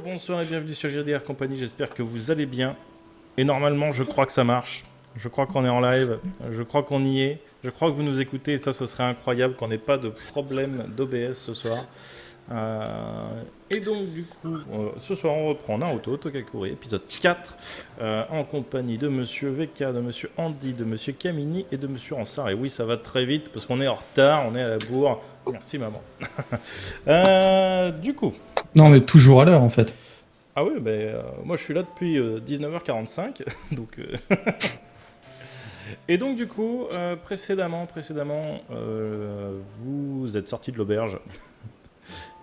Bonsoir et bienvenue sur GDR Compagnie, j'espère que vous allez bien. Et normalement, je crois que ça marche. Je crois qu'on est en live, je crois qu'on y est. Je crois que vous nous écoutez et ça, ce serait incroyable qu'on n'ait pas de problème d'OBS ce soir. Et donc, du coup, ce soir, on reprend Naruto Tokakuri, épisode 4, en compagnie de Monsieur VK, de Monsieur Andy, de Monsieur Kamini et de Monsieur Ansar. Et oui, ça va très vite parce qu'on est en retard, on est à la bourre. Merci, maman. Du coup... Non, mais toujours à l'heure en fait. Ah oui, moi je suis là depuis 19h45, donc... Et donc du coup, précédemment, vous êtes sorti de l'auberge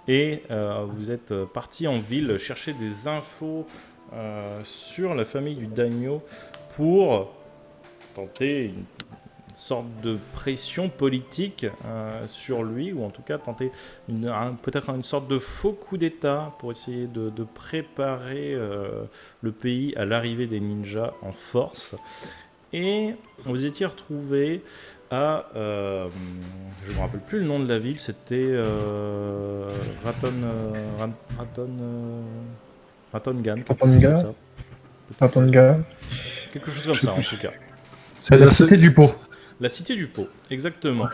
et vous êtes parti en ville chercher des infos sur la famille du daimyo pour tenter une sorte de pression politique sur lui, ou en tout cas tenter peut-être une sorte de faux coup d'État pour essayer de préparer le pays à l'arrivée des ninjas en force. Et vous étiez retrouvé à... je ne me rappelle plus le nom de la ville, c'était Ratongan. Quelque chose comme ça, en tout cas. C'est la cité du pot. La cité du pot, exactement.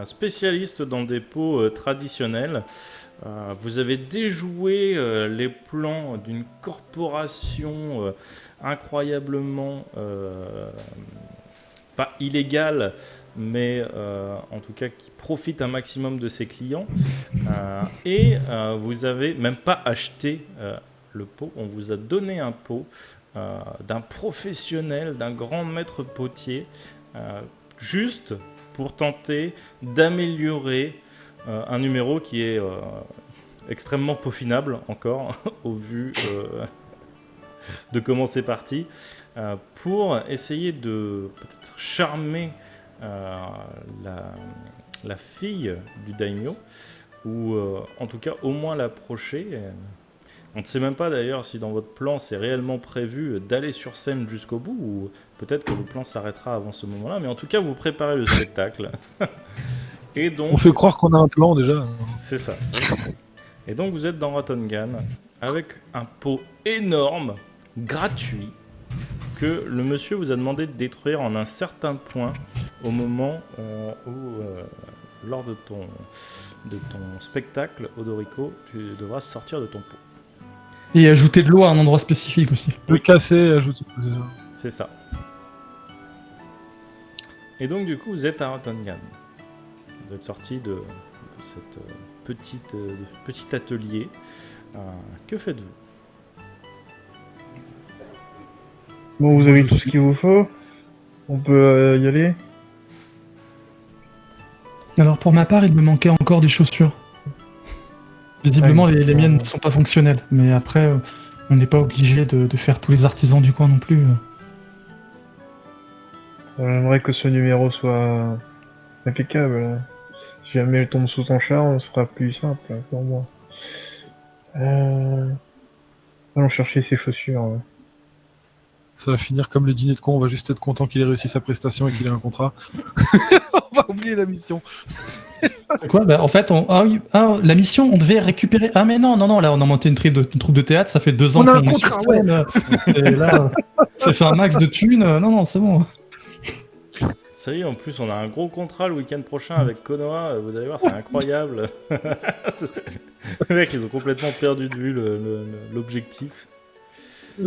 Spécialiste dans des pots traditionnels. Vous avez déjoué les plans d'une corporation incroyablement pas illégale, mais en tout cas qui profite un maximum de ses clients. Et vous avez même pas acheté le pot, on vous a donné un pot d'un professionnel, d'un grand maître potier, juste pour tenter d'améliorer un numéro qui est extrêmement peaufinable encore au vu de comment c'est parti, pour essayer de peut-être charmer la fille du daimyo, ou en tout cas au moins l'approcher. On ne sait même pas d'ailleurs si dans votre plan c'est réellement prévu d'aller sur scène jusqu'au bout, ou peut-être que le plan s'arrêtera avant ce moment-là, mais en tout cas vous préparez le spectacle. Et donc, on fait croire qu'on a un plan déjà. C'est ça. Et donc vous êtes dans Ratongan avec un pot énorme, gratuit, que le monsieur vous a demandé de détruire en un certain point au moment où, lors de ton spectacle, Odoriko, tu devras sortir de ton pot. Et ajouter de l'eau à un endroit spécifique aussi. Le casser, ajouter. C'est ça. Et donc du coup vous êtes à Ratongan. Vous êtes sorti de cette petit atelier. Que faites-vous ? Bon, vous avez tout ce qu'il vous faut. On peut y aller. Alors pour ma part, il me manquait encore des chaussures. Visiblement, les miennes ne sont pas fonctionnelles. Mais après, on n'est pas obligé de faire tous les artisans du coin non plus. J'aimerais que ce numéro soit impeccable. Si jamais elle tombe sous ton charme, ce sera plus simple pour moi. Allons chercher ses chaussures. Ça va finir comme le dîner de con, on va juste être content qu'il ait réussi sa prestation et qu'il ait un contrat. On va oublier la mission. Quoi ? En fait, la mission, on devait récupérer... Ah mais non, là on a monté une troupe de théâtre, ça fait 2 ans on a un qu'on est contrat, sur scène, et là, ça fait un max de thunes. Non, c'est bon. Ça y est, en plus, on a un gros contrat le week-end prochain avec Konoha. Vous allez voir, c'est incroyable. Les mecs, ils ont complètement perdu de vue l'objectif.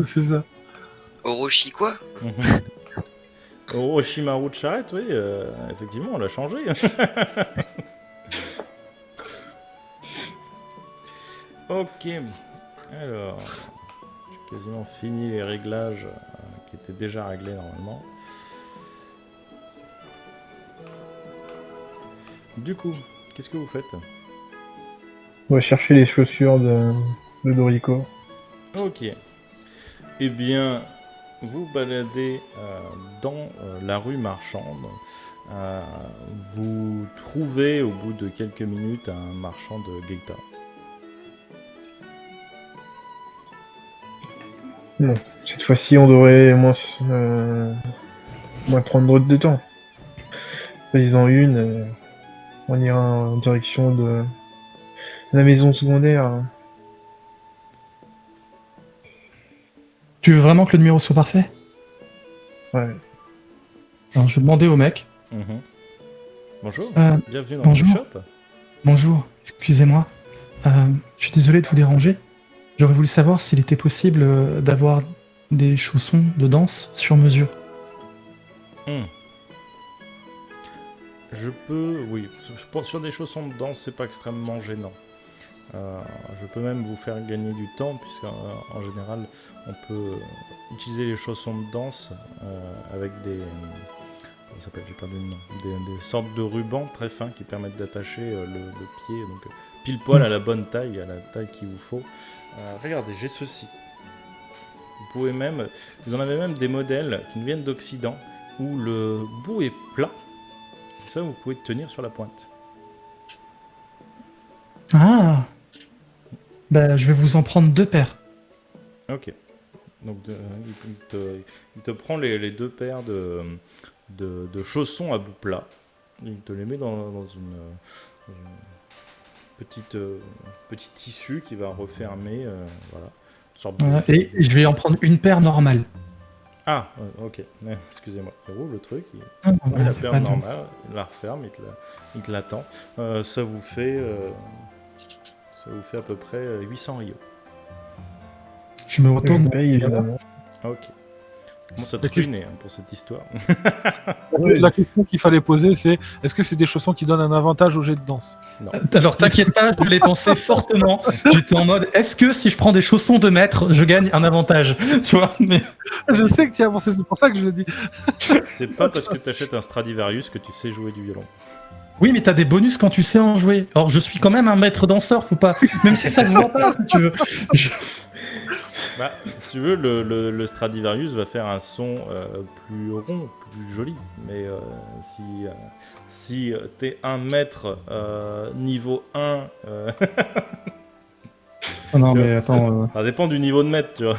C'est ça. Orochi quoi ? Orochimaru de Charrette, oui, effectivement, on l'a changé. Ok. Alors, j'ai quasiment fini les réglages qui étaient déjà réglés normalement. Du coup, qu'est-ce que vous faites ? On va chercher les chaussures de Doriko. Ok. Eh bien, vous baladez dans la rue marchande. Vous trouvez au bout de quelques minutes un marchand de geita. Bon, cette fois-ci, on devrait moins prendre de temps. Faisant une, on ira en direction de la maison secondaire. Tu veux vraiment que le numéro soit parfait? Ouais. Alors, je vais demander au mec. Mhm. Bonjour, Euh, bienvenue dans bonjour. le shop. Bonjour, excusez-moi. Je suis désolé de vous déranger. J'aurais voulu savoir s'il était possible d'avoir des chaussons de danse sur mesure. Hmm. Je peux, oui, sur des chaussons de danse, c'est pas extrêmement gênant. Je peux même vous faire gagner du temps, puisqu'en général, on peut utiliser les chaussons de danse avec des... Comment ça s'appelle? J'ai perdu le nom. Des sortes de rubans très fins qui permettent d'attacher le pied, donc pile poil à la bonne taille, à la taille qu'il vous faut. Regardez, j'ai ceci. Vous en avez même des modèles qui nous viennent d'Occident, où le bout est plat. Ça, vous pouvez tenir sur la pointe. Ah! Bah, je vais vous en prendre 2 paires. Ok. Donc, il te prend les 2 paires de chaussons à bout plat. Il te les met dans une petit tissu qui va refermer. Voilà. Une sorte de- Voilà. Et je vais en prendre une paire normale. Ah, ok. Excusez-moi. Il roule le truc. Ah, Oui, voilà, la paire pas de- normale, il la referme, il te l'attend. Ça vous fait à peu près 800 rios. Je me Je retourne. paye, évidemment. Ok. Comment ça te La question- ruine pour cette histoire? La question qu'il fallait poser, c'est est-ce que c'est des chaussons qui donnent un avantage au jet de danse? Alors t'inquiète pas, je l'ai pensé fortement. J'étais en mode, est-ce que si je prends des chaussons de maître, je gagne un avantage? Tu vois, mais Je sais que tu y as pensé, c'est pour ça que je le dis. C'est pas parce que tu achètes un Stradivarius que tu sais jouer du violon. oui, mais t'as des bonus quand tu sais en jouer. Or, je suis quand même un maître danseur, faut pas. Même si ça se voit pas, si tu veux. Bah, si tu veux, le Stradivarius va faire un son plus rond, plus joli. Mais si t'es un maître niveau 1, Oh non, mais attends. ça dépend du niveau de maître, tu vois.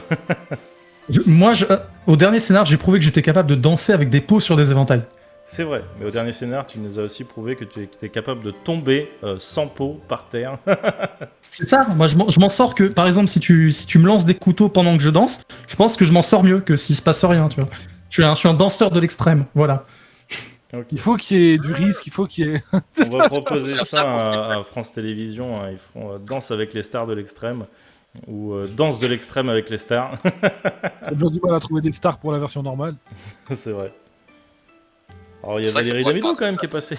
Au dernier scénar, j'ai prouvé que j'étais capable de danser avec des pots sur des éventails. C'est vrai, mais au dernier scénar, tu nous as aussi prouvé que tu étais capable de tomber sans peau par terre. C'est ça, moi je m'en sors que, par exemple, si tu me lances des couteaux pendant que je danse, je pense que je m'en sors mieux que s'il se passe rien, tu vois. Je suis un danseur de l'extrême, voilà. Ok. Il faut qu'il y ait du risque, il faut qu'il y ait. On va proposer Faire ça ça à France Télévisions. Hein. Ils font Danse avec les stars de l'extrême ou Danse de l'extrême avec les stars. J'ai déjà du mal à trouver des stars pour la version normale. C'est vrai. Alors il y a C'est vrai que ça Valérie pourrait Damido faire quand même qui est passée.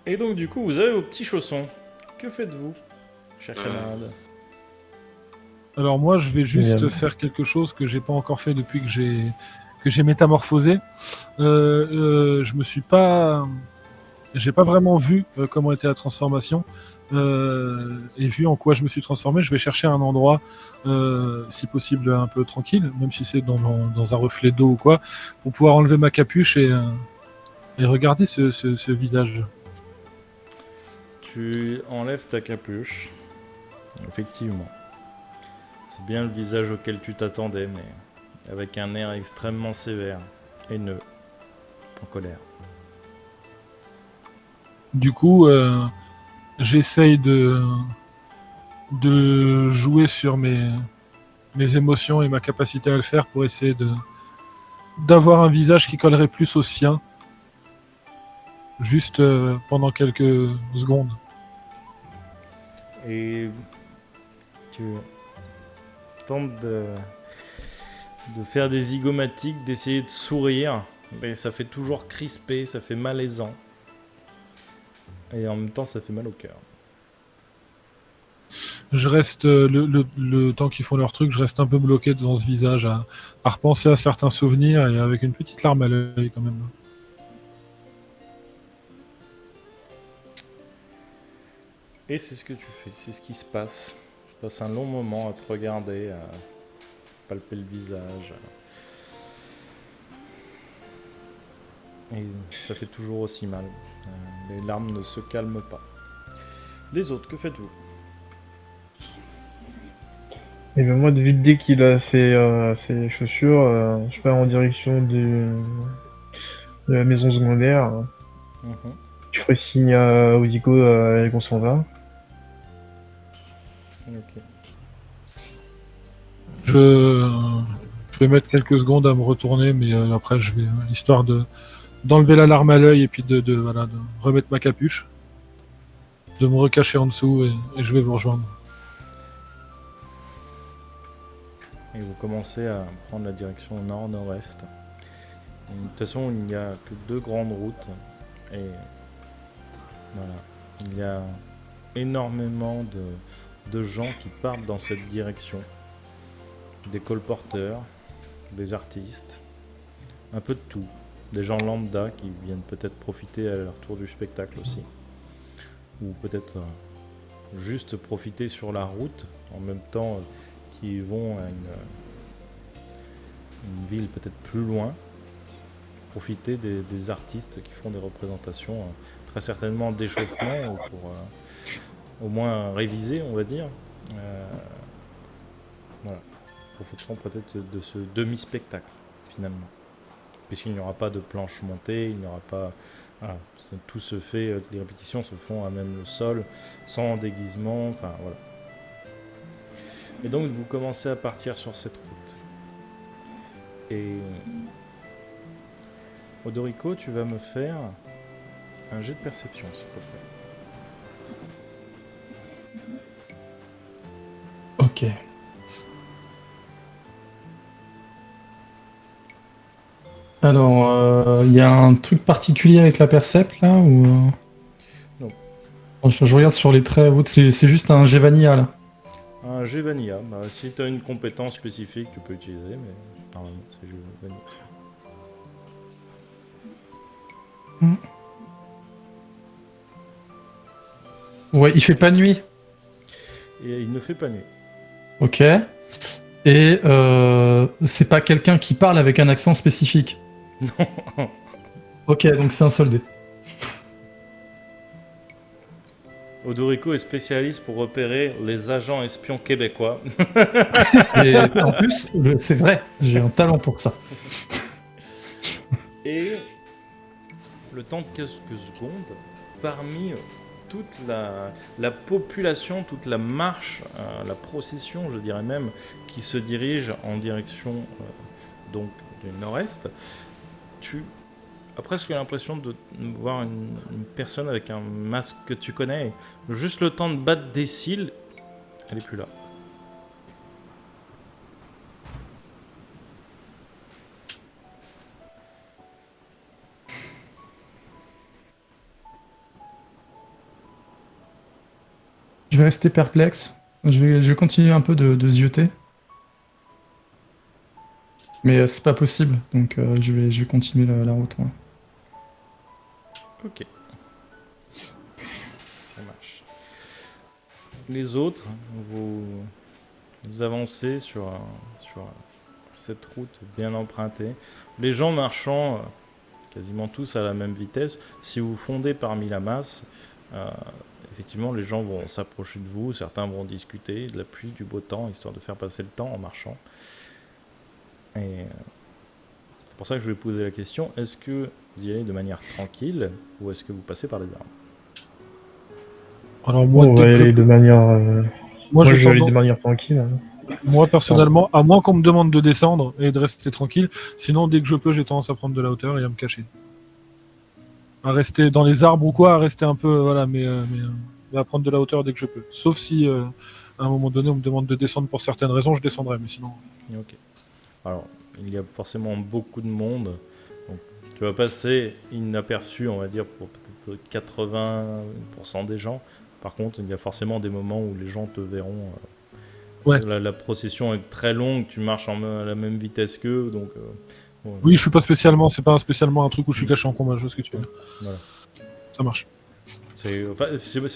Et donc du coup, vous avez vos petits chaussons. Que faites-vous, chers camarades? Alors moi, je vais juste Bien. faire quelque chose que j'ai pas encore fait depuis que j'ai métamorphosé. Je me suis pas, j'ai pas vraiment vu comment était la transformation et vu en quoi je me suis transformé. Je vais chercher un endroit, si possible un peu tranquille, même si c'est dans un reflet d'eau ou quoi, pour pouvoir enlever ma capuche et regarder ce visage. Tu enlèves ta capuche. Effectivement. C'est bien le visage auquel tu t'attendais, mais avec un air extrêmement sévère, haineux, en colère. Du coup, j'essaye de jouer sur mes émotions et ma capacité à le faire pour essayer d'avoir un visage qui collerait plus au sien, juste pendant quelques secondes. Et tu tentes de faire des zygomatiques, d'essayer de sourire, mais ça fait toujours crispé, ça fait malaisant. Et en même temps, ça fait mal au cœur. Je reste, le temps qu'ils font leur truc, je reste un peu bloqué dans ce visage, à repenser à certains souvenirs et avec une petite larme à l'œil quand même. Et c'est ce que tu fais, c'est ce qui se passe. Tu passes un long moment à te regarder, à palper le visage. Et ça fait toujours aussi mal. Les larmes ne se calment pas. Les autres, que faites-vous? Et ben moi, dès qu'il a ses chaussures, je pars en direction de la maison secondaire. Mhm. Je ferai signe à Odigo et qu'on s'en va. Ok. Je vais mettre quelques secondes à me retourner, mais après, je vais, histoire d'enlever l'alarme à l'œil et puis voilà, de remettre ma capuche, de me recacher en dessous et je vais vous rejoindre. Et vous commencez à prendre la direction nord-nord-est. De toute façon, il n'y a que 2 grandes routes. Et voilà. Il y a énormément de gens qui partent dans cette direction. Des colporteurs, des artistes, un peu de tout. Des gens lambda qui viennent peut-être profiter à leur tour du spectacle aussi. Ou peut-être juste profiter sur la route en même temps qui vont à une ville peut-être plus loin, profiter des artistes qui font des représentations, très certainement d'échauffement, ou pour au moins réviser, on va dire. Voilà, profiteront peut-être de ce demi-spectacle, finalement. Puisqu'il n'y aura pas de planche montée, il n'y aura pas... Voilà, tout se fait, les répétitions se font à même le sol, sans déguisement, enfin voilà. Et donc vous commencez à partir sur cette route. Et Odorico, tu vas me faire un jet de perception, s'il te plaît. Ok. Alors, il y a un truc particulier avec la percept là ou Non. Bon, je regarde sur les traits. C'est juste un G vanilla là. Un jet vanilla. Bah, si tu as une compétence spécifique, tu peux utiliser, mais normalement c'est jet vanilla. Ouais, il fait pas nuit. Et il ne fait pas nuit. Ok. Et c'est pas quelqu'un qui parle avec un accent spécifique. Non. Ok, donc c'est un soldé. Odorico est spécialiste pour repérer les agents espions québécois. Et en plus, c'est vrai, j'ai un talent pour ça. Et le temps de quelques secondes, parmi toute la population, toute la marche, la procession, je dirais même, qui se dirige en direction donc du nord-est, tu as presque l'impression de voir une personne avec un masque que tu connais. Juste le temps de battre des cils, elle est plus là. Je vais rester perplexe. Je vais continuer un peu de zioter. Mais c'est pas possible, donc je vais continuer la route. Moi. Ok. Ça marche. Les autres, vous avancez sur cette route bien empruntée. Les gens marchant quasiment tous à la même vitesse. Si vous fondez parmi la masse, effectivement, les gens vont s'approcher de vous. Certains vont discuter de la pluie, du beau temps, histoire de faire passer le temps en marchant. Et c'est pour ça que je vais poser la question, est-ce que vous y allez de manière tranquille ou est-ce que vous passez par les arbres? Alors moi, On dès va que je aller peux- de manière, moi, je j'ai vais aller tendance- de manière tranquille. Hein. moi, personnellement, à moins qu'on me demande de descendre et de rester tranquille, sinon dès que je peux, j'ai tendance à prendre de la hauteur et à me cacher. À rester dans les arbres ou quoi, à rester un peu, voilà, mais à prendre de la hauteur dès que je peux. Sauf si à un moment donné on me demande de descendre pour certaines raisons, je descendrai, mais sinon. Ok. Alors, il y a forcément beaucoup de monde. Donc, tu vas passer inaperçu, on va dire, pour peut-être 80% des gens. Par contre, il y a forcément des moments où les gens te verront. Ouais. La procession est très longue, tu marches à la même vitesse qu'eux, donc... bon, Oui, je suis pas spécialement, c'est pas spécialement un truc où je suis caché en combat, je vois ce que tu veux. voilà. Ça marche. C'est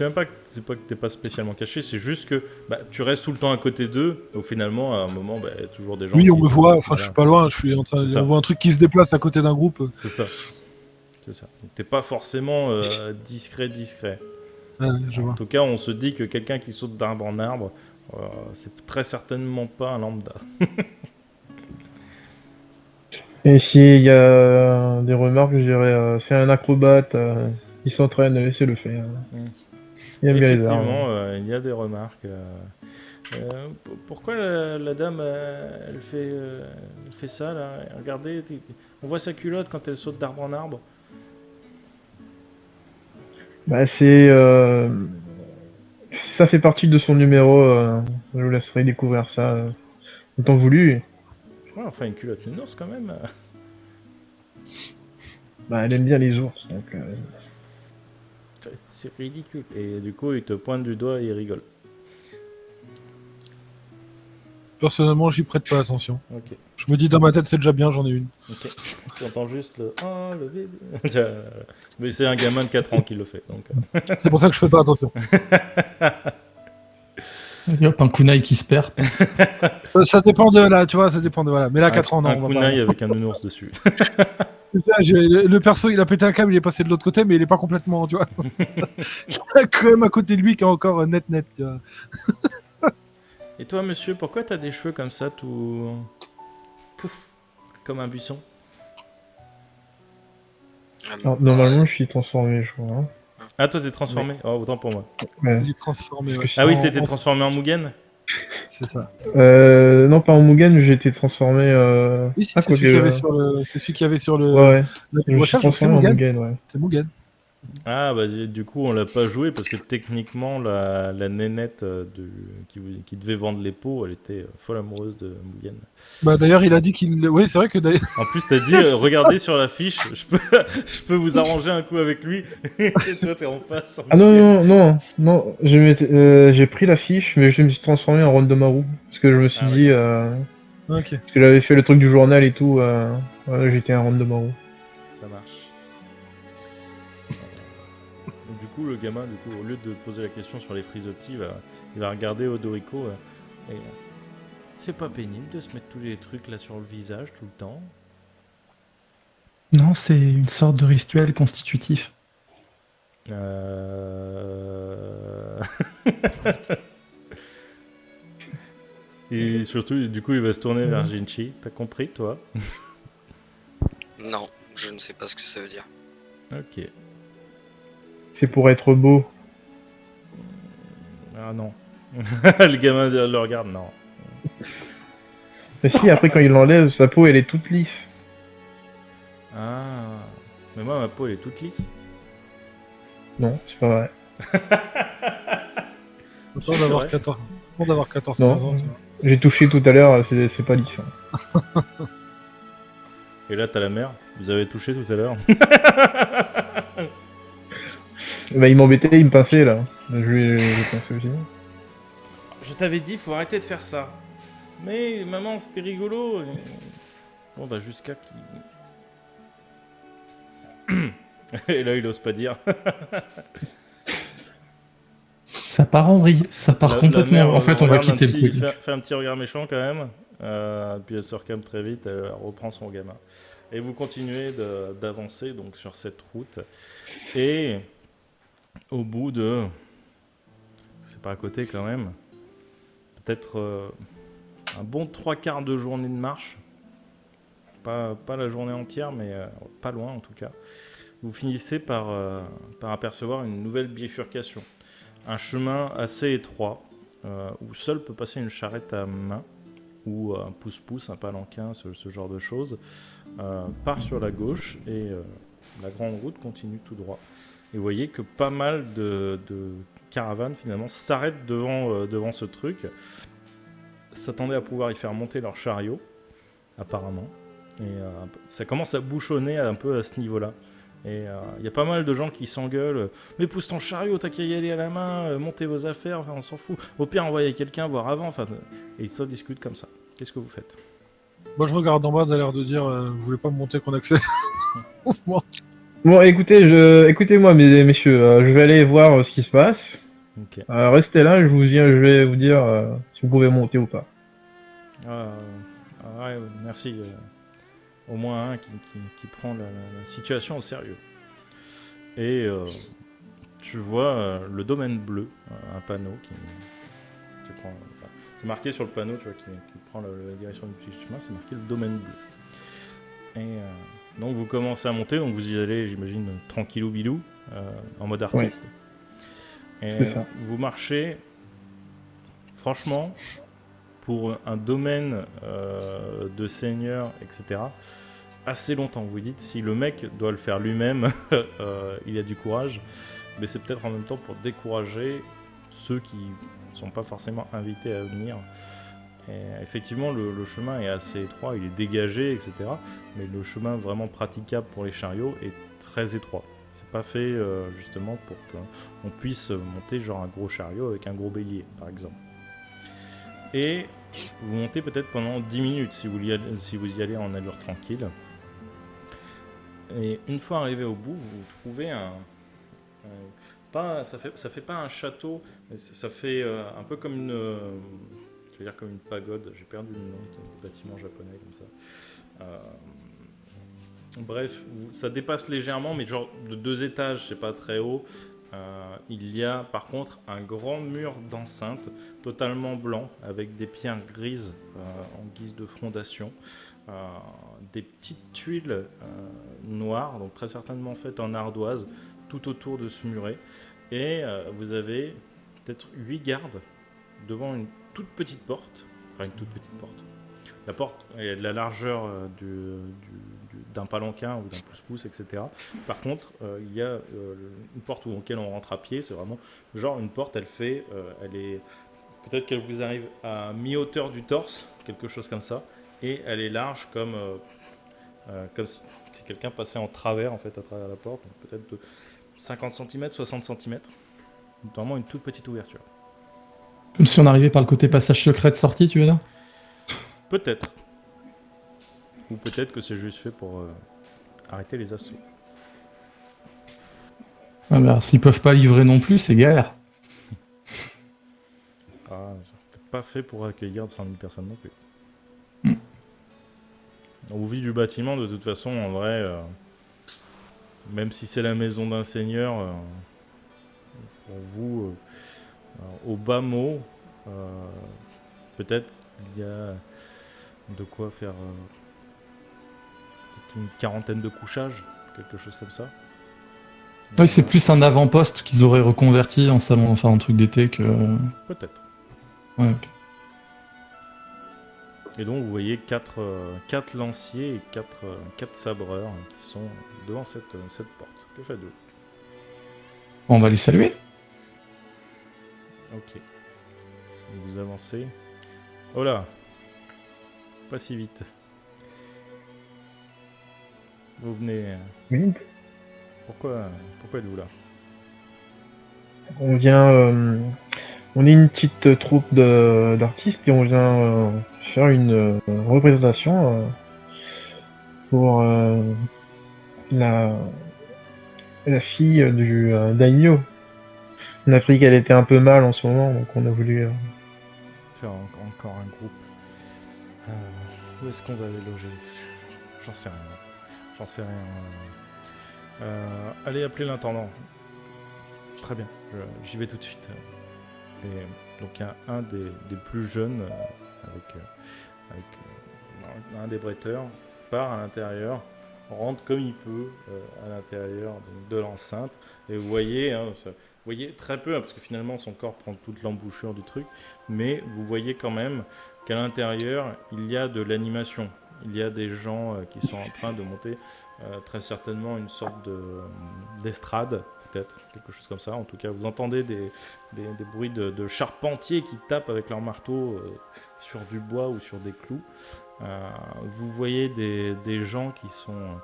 même pas que t'es pas spécialement caché, c'est juste que tu restes tout le temps à côté d'eux, donc finalement, à un moment, il y a toujours des gens Oui, on qui- me voit, enfin, voilà. je suis pas loin, je suis en train, C'est ça. on voit un truc qui se déplace à côté d'un groupe. C'est ça. C'est ça. Donc, t'es pas forcément discret. Ouais, je vois. En tout cas, on se dit que quelqu'un qui saute d'arbre en arbre, c'est très certainement pas un lambda. Et s'il y a des remarques, je dirais, c'est un acrobate, il s'entraîne, laissez-le faire. Mm. Il aime bien les arts. Effectivement, il y a des remarques. Pourquoi la dame, elle fait ça, là? Regardez, on voit sa culotte quand elle saute d'arbre en arbre. Bah, ça fait partie de son numéro. Je vous laisserai découvrir ça en temps voulu. Ouais, enfin, une culotte nounours, quand même. Bah, elle aime bien les ours, donc. C'est ridicule. Et du coup, il te pointe du doigt et il rigole. Personnellement, j'y prête pas attention. Ok. Je me dis dans ma tête, c'est déjà bien, j'en ai une. Ok. Tu entends juste le « Oh, le bébé !» Mais c'est un gamin de 4 ans qui le fait, donc... C'est pour ça que je fais pas attention. Et hop, un kunai qui se perd. Ça dépend de là, tu vois, ça dépend de voilà. Mais là, 4 ans, non. Un on va kunai pas- avec un nounours dessus. Le perso, il a pété un câble, il est passé de l'autre côté, mais il est pas complètement, tu vois. Il y a quand même à côté de lui qui est encore net, tu vois. Et toi, monsieur, pourquoi t'as des cheveux comme ça, tout... Pouf, comme un buisson? Alors, normalement, je suis transformé, je crois. Hein. Ah, toi, t'es transformé? Oh, autant pour moi. Ouais. Il est transformé, Parce ouais. que Ah oui, sinon- t'étais transformé en Mugen? C'est ça. Non, pas en Mugen, j'ai été transformé. Oui, c'est Ah, celui quoi qu'il y que- avait sur le. C'est celui qu'il y avait sur le. Ouais, ouais. la Je me suis recherche, donc c'est transformé en Mugen. Mugen, ouais. C'est Mugen. Ah, bah du coup, on l'a pas joué parce que techniquement, la nénette qui devait vendre les pots, elle était folle amoureuse de Mugen. Bah d'ailleurs, il a dit qu'il. Oui, c'est vrai que d'ailleurs. En plus, t'as dit, regardez sur la fiche, je peux vous arranger un coup avec lui. Et toi, t'es en face. en Ah Mugen. non, j'ai pris la fiche, mais je me suis transformé en Rondomaru. Parce que je me suis Ah ouais. dit, Ok. parce que j'avais fait le truc du journal et tout, voilà, j'étais un Rondomaru. Ça marche. Du coup, le gamin, au lieu de poser la question sur les frisottis, il va regarder Odoriko. Et, c'est pas pénible de se mettre tous les trucs là sur le visage tout le temps. Non, c'est une sorte de rituel constitutif. Et surtout, du coup, il va se tourner vers Jinchi. T'as compris, toi? Non, je ne sais pas ce que ça veut dire. Ok. C'est pour être beau. Ah non. Le gamin le regarde, non. Mais si, après quand il l'enlève, sa peau elle est toute lisse. Ah. Mais moi, ma peau, elle est toute lisse. Non, c'est pas vrai. Autant C'est d'avoir vrai. 14. Autant d'avoir 14-15 Non. ans, tu vois. J'ai touché tout à l'heure, c'est pas lisse. Hein. Et là, t'as la mère. Vous avez touché tout à l'heure. Bah il m'embêtait, il me pinçait là. Je lui ai pincé aussi. Je t'avais dit, faut arrêter de faire ça. Mais maman, c'était rigolo. Bon, bah, jusqu'à qu'il. Et là, il ose pas dire. Ça part en vrille, ça part complètement. mère, En fait, on va regarde quitter le il truc. fait un petit regard méchant quand même. Puis elle se recalme très vite, elle reprend son gamin. Et vous continuez d'avancer donc sur cette route. Et au bout de. C'est pas à côté quand même. Peut-être un bon 3/4 de journée de marche. Pas la journée entière, mais pas loin en tout cas. Vous finissez par apercevoir une nouvelle bifurcation. Un chemin assez étroit, où seul peut passer une charrette à main, ou un pouce-pouce, un palanquin, ce genre de choses, part sur la gauche, et la grande route continue tout droit. Et vous voyez que pas mal de caravanes, finalement, s'arrêtent devant ce truc, s'attendaient à pouvoir y faire monter leur chariot, apparemment. Et ça commence à bouchonner un peu à ce niveau-là. Et il y a pas mal de gens qui s'engueulent. Mais pousse ton chariot, t'as qu'à y aller à la main, montez vos affaires, enfin, on s'en fout. Au pire, envoyez quelqu'un voir avant. Enfin, et ils se discutent comme ça. Qu'est-ce que vous faites? Moi, je regarde en bas, d'un l'air de dire vous voulez pas me monter qu'on accélère. Bon écoutez-moi messieurs, je vais aller voir ce qui se passe. Ok. Restez là, je vais vous dire si vous pouvez monter ou pas. Ouais, merci. Au moins un qui prend la situation au sérieux. Et tu vois le domaine bleu, un panneau qui prend. Enfin, c'est marqué sur le panneau, tu vois, qui prend la direction du petit chemin, c'est marqué le domaine bleu. Et donc vous commencez à monter, donc vous y allez, j'imagine, tranquillou bilou, en mode artiste. Et C'est ça. vous marchez franchement, pour un domaine de seigneur, etc., assez longtemps. Vous dites, si le mec doit le faire lui-même, il a du courage, mais c'est peut-être en même temps pour décourager ceux qui ne sont pas forcément invités à venir. Et effectivement, le chemin est assez étroit, il est dégagé, etc., mais le chemin vraiment praticable pour les chariots est très étroit. C'est pas fait justement pour qu'on puisse monter genre un gros chariot avec un gros bélier, par exemple. Et vous montez peut-être pendant 10 minutes si vous y allez en allure tranquille. Et une fois arrivé au bout, vous trouvez ça fait pas un château, mais ça fait un peu comme je veux dire comme une pagode. J'ai perdu le nom des bâtiments japonais comme ça. Bref, ça dépasse légèrement, mais genre de 2 étages, c'est pas très haut. Il y a par contre un grand mur d'enceinte totalement blanc avec des pierres grises en guise de fondation, des petites tuiles noires, donc très certainement faites en ardoise, tout autour de ce muret. Et vous avez peut-être 8 gardes devant une toute petite porte, enfin une toute petite porte. La porte est de la largeur d'un palanquin ou d'un pouce-pouce, etc. Par contre, il y a une porte auquel on rentre à pied. C'est vraiment genre une porte, elle est peut-être qu'elle vous arrive à mi-hauteur du torse, quelque chose comme ça, et elle est large comme si quelqu'un passait en travers en fait à travers la porte, donc peut-être de 50 cm, 60 cm. Vraiment une toute petite ouverture. Comme si on arrivait par le côté passage secret de sortie, tu veux dire? Peut-être. Ou peut-être que c'est juste fait pour arrêter les assauts. Ah bah, s'ils peuvent pas livrer non plus, c'est galère. Ah, c'est peut-être pas fait pour accueillir 100 000 personnes non plus. Au vu du bâtiment, de toute façon, en vrai, même si c'est la maison d'un seigneur, pour vous, au bas mot, peut-être qu'il y a de quoi faire une quarantaine de couchages, quelque chose comme ça. Oui, c'est plus un avant-poste qu'ils auraient reconverti en salon, enfin en truc d'été que... Peut-être. Ouais, ok. Et donc vous voyez 4 lanciers et 4 sabreurs qui sont devant cette porte. Que faites-vous? Bon, on va les saluer. Ok. Vous avancez. Oh là! Pas si vite. Vous venez... Oui. Pourquoi êtes-vous là? On vient, on est une petite troupe d'artistes et on vient faire une représentation pour la fille du daimyo. On a appris qu'elle était un peu mal en ce moment, donc on a voulu. Faire encore un groupe. Où est-ce qu'on va les loger? J'en sais rien. Allez appeler l'intendant. Très bien, j'y vais tout de suite. Et donc il y a un des plus jeunes avec un des bretteurs part à l'intérieur, rentre comme il peut à l'intérieur de l'enceinte. Et vous voyez, vous voyez très peu, parce que finalement son corps prend toute l'embouchure du truc, mais vous voyez quand même qu'à l'intérieur il y a de l'animation. Il y a des gens qui sont en train de monter très certainement une sorte d'estrade, peut-être, quelque chose comme ça. En tout cas, vous entendez des bruits de charpentiers qui tapent avec leur marteau sur du bois ou sur des clous. Vous voyez des gens qui sont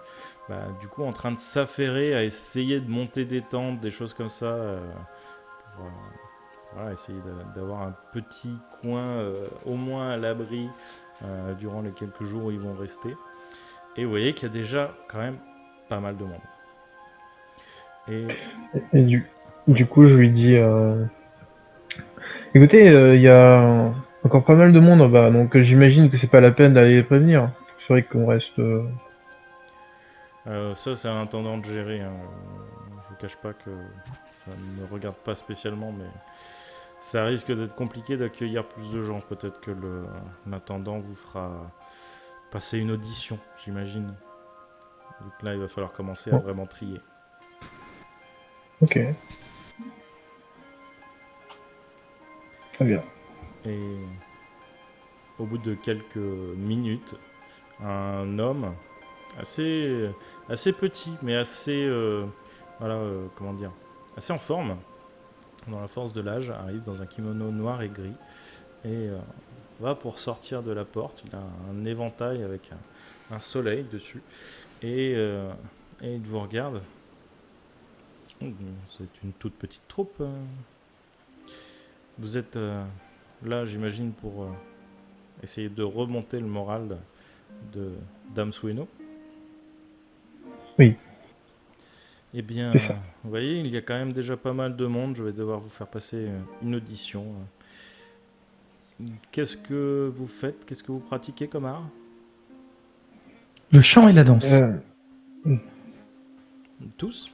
du coup en train de s'affairer à essayer de monter des tentes, des choses comme ça, pour voilà, essayer d'avoir un petit coin au moins à l'abri durant les quelques jours où ils vont rester. Et vous voyez qu'il y a déjà quand même pas mal de monde. Et du coup, je lui dis écoutez, il y a encore pas mal de monde en bas, donc j'imagine que c'est pas la peine d'aller les prévenir. C'est vrai qu'on reste. Ça, c'est à l'intendant de gérer. Je vous cache pas que ça ne me regarde pas spécialement, mais ça risque d'être compliqué d'accueillir plus de gens. Peut-être que l'intendant vous fera passer une audition, j'imagine. Donc là, il va falloir commencer à vraiment trier. Ok. Très bien. Et au bout de quelques minutes, un homme assez petit, mais assez, comment dire, assez en forme, dans la force de l'âge, arrive dans un kimono noir et gris et va pour sortir de la porte. Il a un éventail avec un soleil dessus et il vous regarde. C'est une toute petite troupe. Vous êtes là, j'imagine, pour essayer de remonter le moral de Dame Sueno. Oui. Eh bien, C'est ça. vous voyez, il y a quand même déjà pas mal de monde. Je vais devoir vous faire passer une audition. Qu'est-ce que vous faites? Qu'est-ce que vous pratiquez comme art? Le chant et la danse. Tous?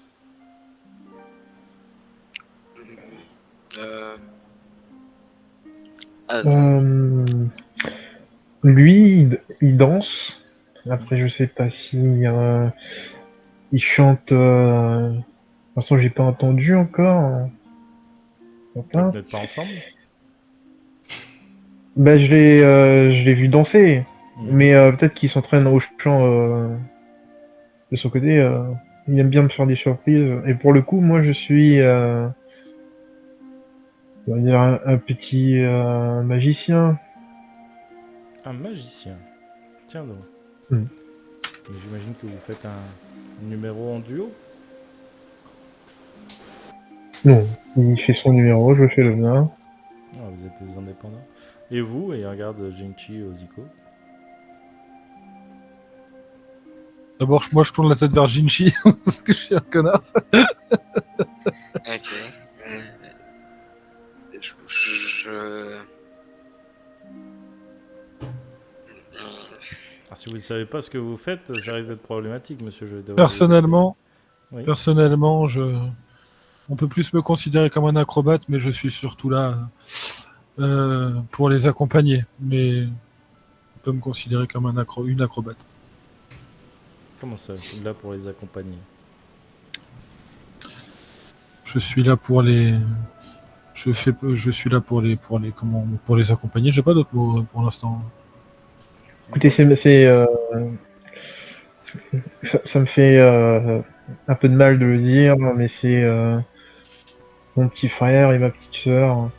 Lui, il danse. Après, je sais pas si il chante. De toute façon, j'ai pas entendu encore. Vous Enfin, n'êtes pas ensemble? bah, je l'ai vu danser. Mais peut-être qu'il s'entraîne au chant de son côté. Il aime bien me faire des surprises. Et pour le coup, moi, je suis on va dire un petit magicien. Un magicien. Tiens donc. Mm. Mais j'imagine que vous faites un numéro en duo? Non, il fait son numéro, je fais le mien. Ah, vous êtes des indépendants. Et vous? Et il regarde Jinchi Oziko. D'abord, moi, je tourne la tête vers Jinchi, parce que je suis un connard. Ok. Je... Ah, si vous ne savez pas ce que vous faites, ça risque d'être problématique, monsieur. Je vais devoir Personnellement, vous laisser. Oui. personnellement, on peut plus me considérer comme un acrobate, mais je suis surtout là pour les accompagner. Mais on peut me considérer comme une acrobate. Comment ça? C'est là pour les accompagner. Je suis là pour les. Je suis là pour les accompagner. J'ai pas d'autres mots pour l'instant. Écoutez, ça me fait un peu de mal de le dire, mais c'est mon petit frère et ma petite sœur.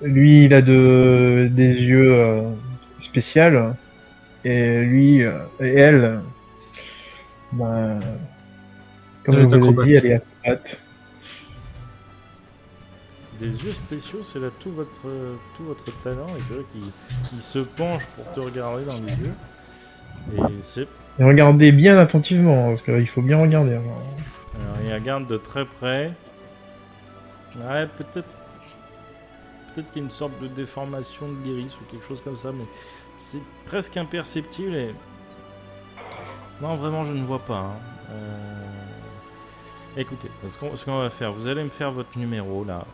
Lui, il a des yeux spéciaux, et lui et elle, ben, comme Elle je est vous l'ai acrobate. dit, elle est acrobate. Des yeux spéciaux, c'est là tout votre talent. Et c'est vrai qu'il se penche pour te regarder dans les yeux. Et c'est... Et regardez bien attentivement, parce qu'il faut bien regarder. Alors, il regarde de très près. Ouais, peut-être qu'il y a une sorte de déformation de l'iris ou quelque chose comme ça, mais c'est presque imperceptible et... Non, vraiment, je ne vois pas. Hein. Écoutez, ce qu'on va faire, vous allez me faire votre numéro, là,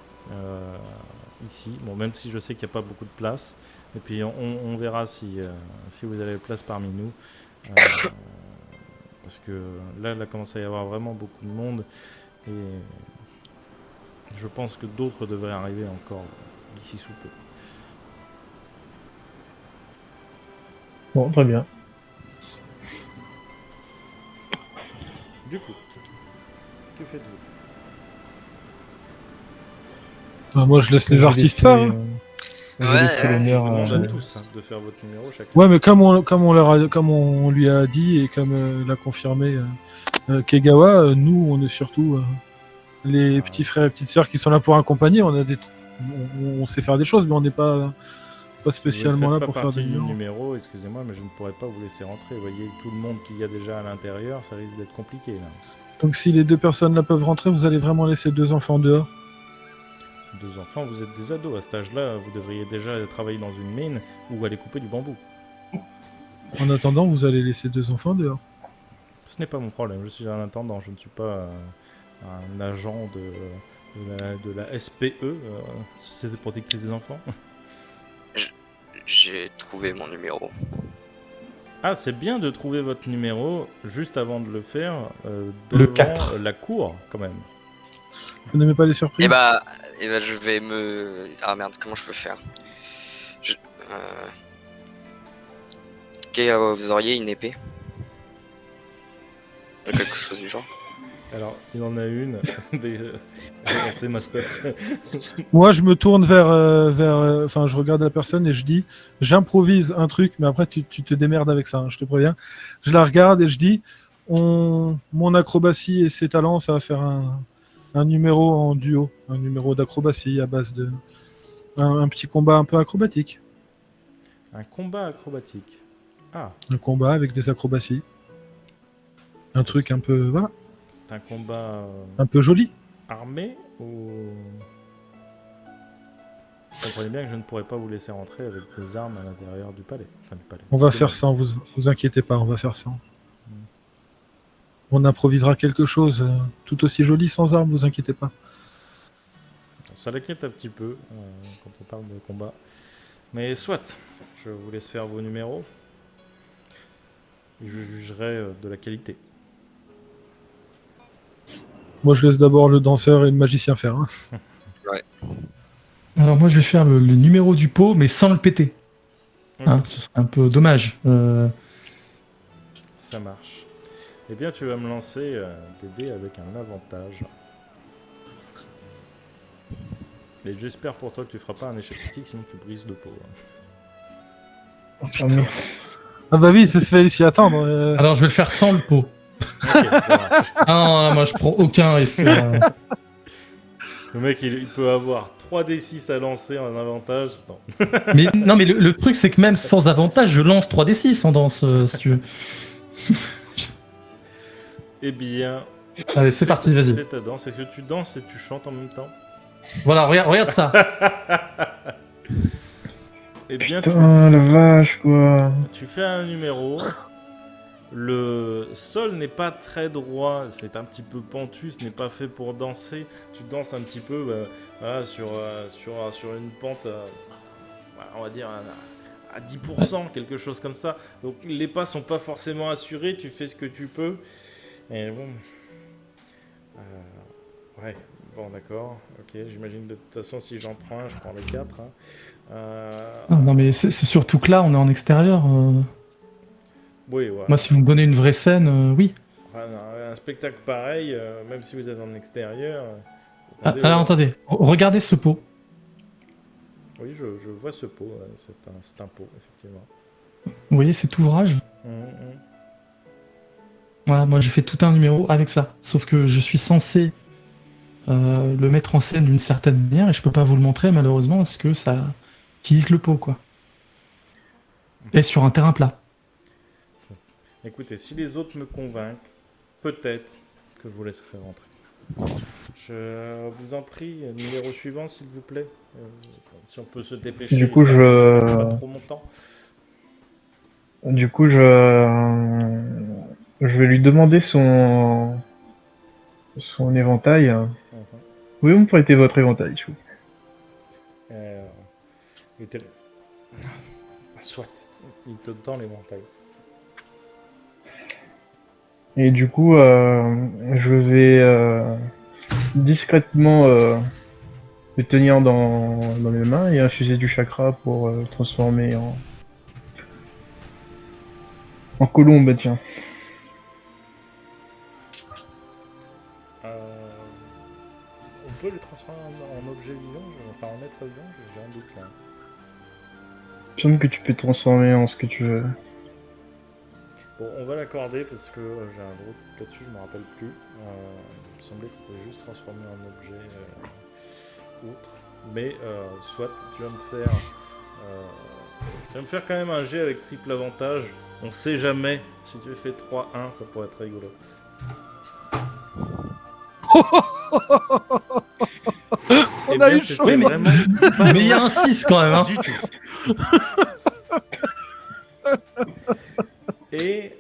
ici. Bon, même si je sais qu'il n'y a pas beaucoup de place. Et puis, on verra si vous avez place parmi nous. Parce que là, il commence à y avoir vraiment beaucoup de monde. Et je pense que d'autres devraient arriver encore d'ici sous peu. bon, très bien. Du coup, que faites-vous? Moi, je laisse les Je vais artistes laisser, faire. Hein. je vais Ouais, laisser ouais. Je l'honneur demande à à... tous de faire votre numéro chacun. Ouais, mais comme on lui a dit et comme l'a confirmé Kegawa, nous, on est surtout les petits frères et petites sœurs qui sont là pour accompagner. On sait faire des choses, mais on n'est pas spécialement là pour faire des du numéros. numéro, excusez-moi, mais je ne pourrais pas vous laisser rentrer. Vous voyez, tout le monde qu'il y a déjà à l'intérieur, ça risque d'être compliqué là. Donc si les deux personnes là peuvent rentrer, vous allez vraiment laisser deux enfants dehors? Deux enfants, vous êtes des ados. À cet âge-là, vous devriez déjà travailler dans une mine ou aller couper du bambou. En attendant, vous allez laisser deux enfants dehors. Ce n'est pas mon problème, je suis un intendant, je ne suis pas un agent de la SPE, Société Protectrice des Enfants. J'ai trouvé mon numéro. Ah, c'est bien de trouver votre numéro juste avant de le faire Le devant 4. la cour, quand même. Vous n'aimez pas les surprises? Et bah, je vais me. Ah merde, comment je peux faire? Je... Ok, vous auriez une épée? Quelque chose du genre. Alors, il en a une, mais c'est ma stock. Moi, je me tourne enfin, je regarde la personne et je dis, j'improvise un truc, mais après, tu te démerdes avec ça, hein, je te préviens. Je la regarde et je dis, mon acrobatie et ses talents, ça va faire un numéro en duo, un numéro d'acrobatie à base de un petit combat un peu acrobatique, Un combat acrobatique. Ah, un combat avec des acrobaties, un truc un peu, voilà, c'est un combat un peu joli. armé ou... Vous comprenez bien que je ne pourrais pas vous laisser rentrer avec des armes à l'intérieur du palais. Enfin, du palais. On va faire ça, vous inquiétez pas, on va faire ça. On improvisera quelque chose tout aussi joli sans armes, vous inquiétez pas. Ça l'inquiète un petit peu quand on parle de combat. Mais soit, je vous laisse faire vos numéros. Et je jugerai de la qualité. Moi, je laisse d'abord le danseur et le magicien faire. Hein. Alors moi je vais faire le numéro du pot, mais sans le péter. Ok, Hein, ce serait un peu dommage. ça marche. Eh bien, tu vas me lancer des dés avec un avantage. Et j'espère pour toi que tu feras pas un échec critique, sinon tu brises de peau. Ah, mais- Ah bah oui, ça se fait s'y attendre. Alors je vais le faire sans le pot. Ok, ça marche. Ah non, moi je prends aucun risque. Le mec, il peut avoir 3d6 à lancer en avantage. Non. Mais non, mais le truc c'est que même sans avantage, je lance 3d6 en danse, si tu veux. Eh bien, Allez, c'est parti, vas-y. fais ta danse. Est-ce que tu danses et tu chantes en même temps? Voilà, regarde ça. Eh bien, Putain, la vache, quoi. tu fais un numéro. Le sol n'est pas très droit, c'est un petit peu pentu, ce n'est pas fait pour danser. Tu danses un petit peu voilà, sur une pente, on va dire à 10%, quelque chose comme ça. Donc les pas sont pas forcément assurés, tu fais ce que tu peux. Et bon. Ouais, bon d'accord, ok, j'imagine de toute façon si j'en prends un, je prends les 4. Non, mais c'est surtout que là, on est en extérieur. Oui, ouais. Moi, si vous me donnez une vraie scène, oui. Enfin, un spectacle pareil, même si vous êtes en extérieur. Alors attendez, regardez ce pot. Oui, je vois ce pot, c'est un pot, effectivement. Vous voyez cet ouvrage? Voilà, moi j'ai fait tout un numéro avec ça. Sauf que je suis censé le mettre en scène d'une certaine manière et je peux pas vous le montrer malheureusement parce que ça utilise le pot, quoi. Et sur un terrain plat. Écoutez, si les autres me convainquent, peut-être que je vous laisserai rentrer. Je vous en prie, numéro suivant, s'il vous plaît. Si on peut se dépêcher. Du coup, pas trop mon temps. Du coup, je vais lui demander son éventail. Pouvez-vous me prêter votre éventail, s'il vous plaît? Il était... Soit, il te tend l'éventail. Et du coup, je vais discrètement le tenir dans mes mains et infuser du chakra pour transformer en colombe, tiens. On peut les transformer en objet vivant, enfin en être vivant, j'ai un doute là. Il me semble que tu peux te transformer en ce que tu veux. Bon, on va l'accorder parce que j'ai un gros truc là-dessus, je me rappelle plus. Il me semblait qu'on pouvait juste transformer en objet autre. Mais soit, tu vas me faire quand même un jet avec triple avantage. On sait jamais, si tu fais 3-1, ça pourrait être rigolo. On a eu chaud. Oui, vraiment pas Mais il y a un 6 quand même, hein. du tout. Et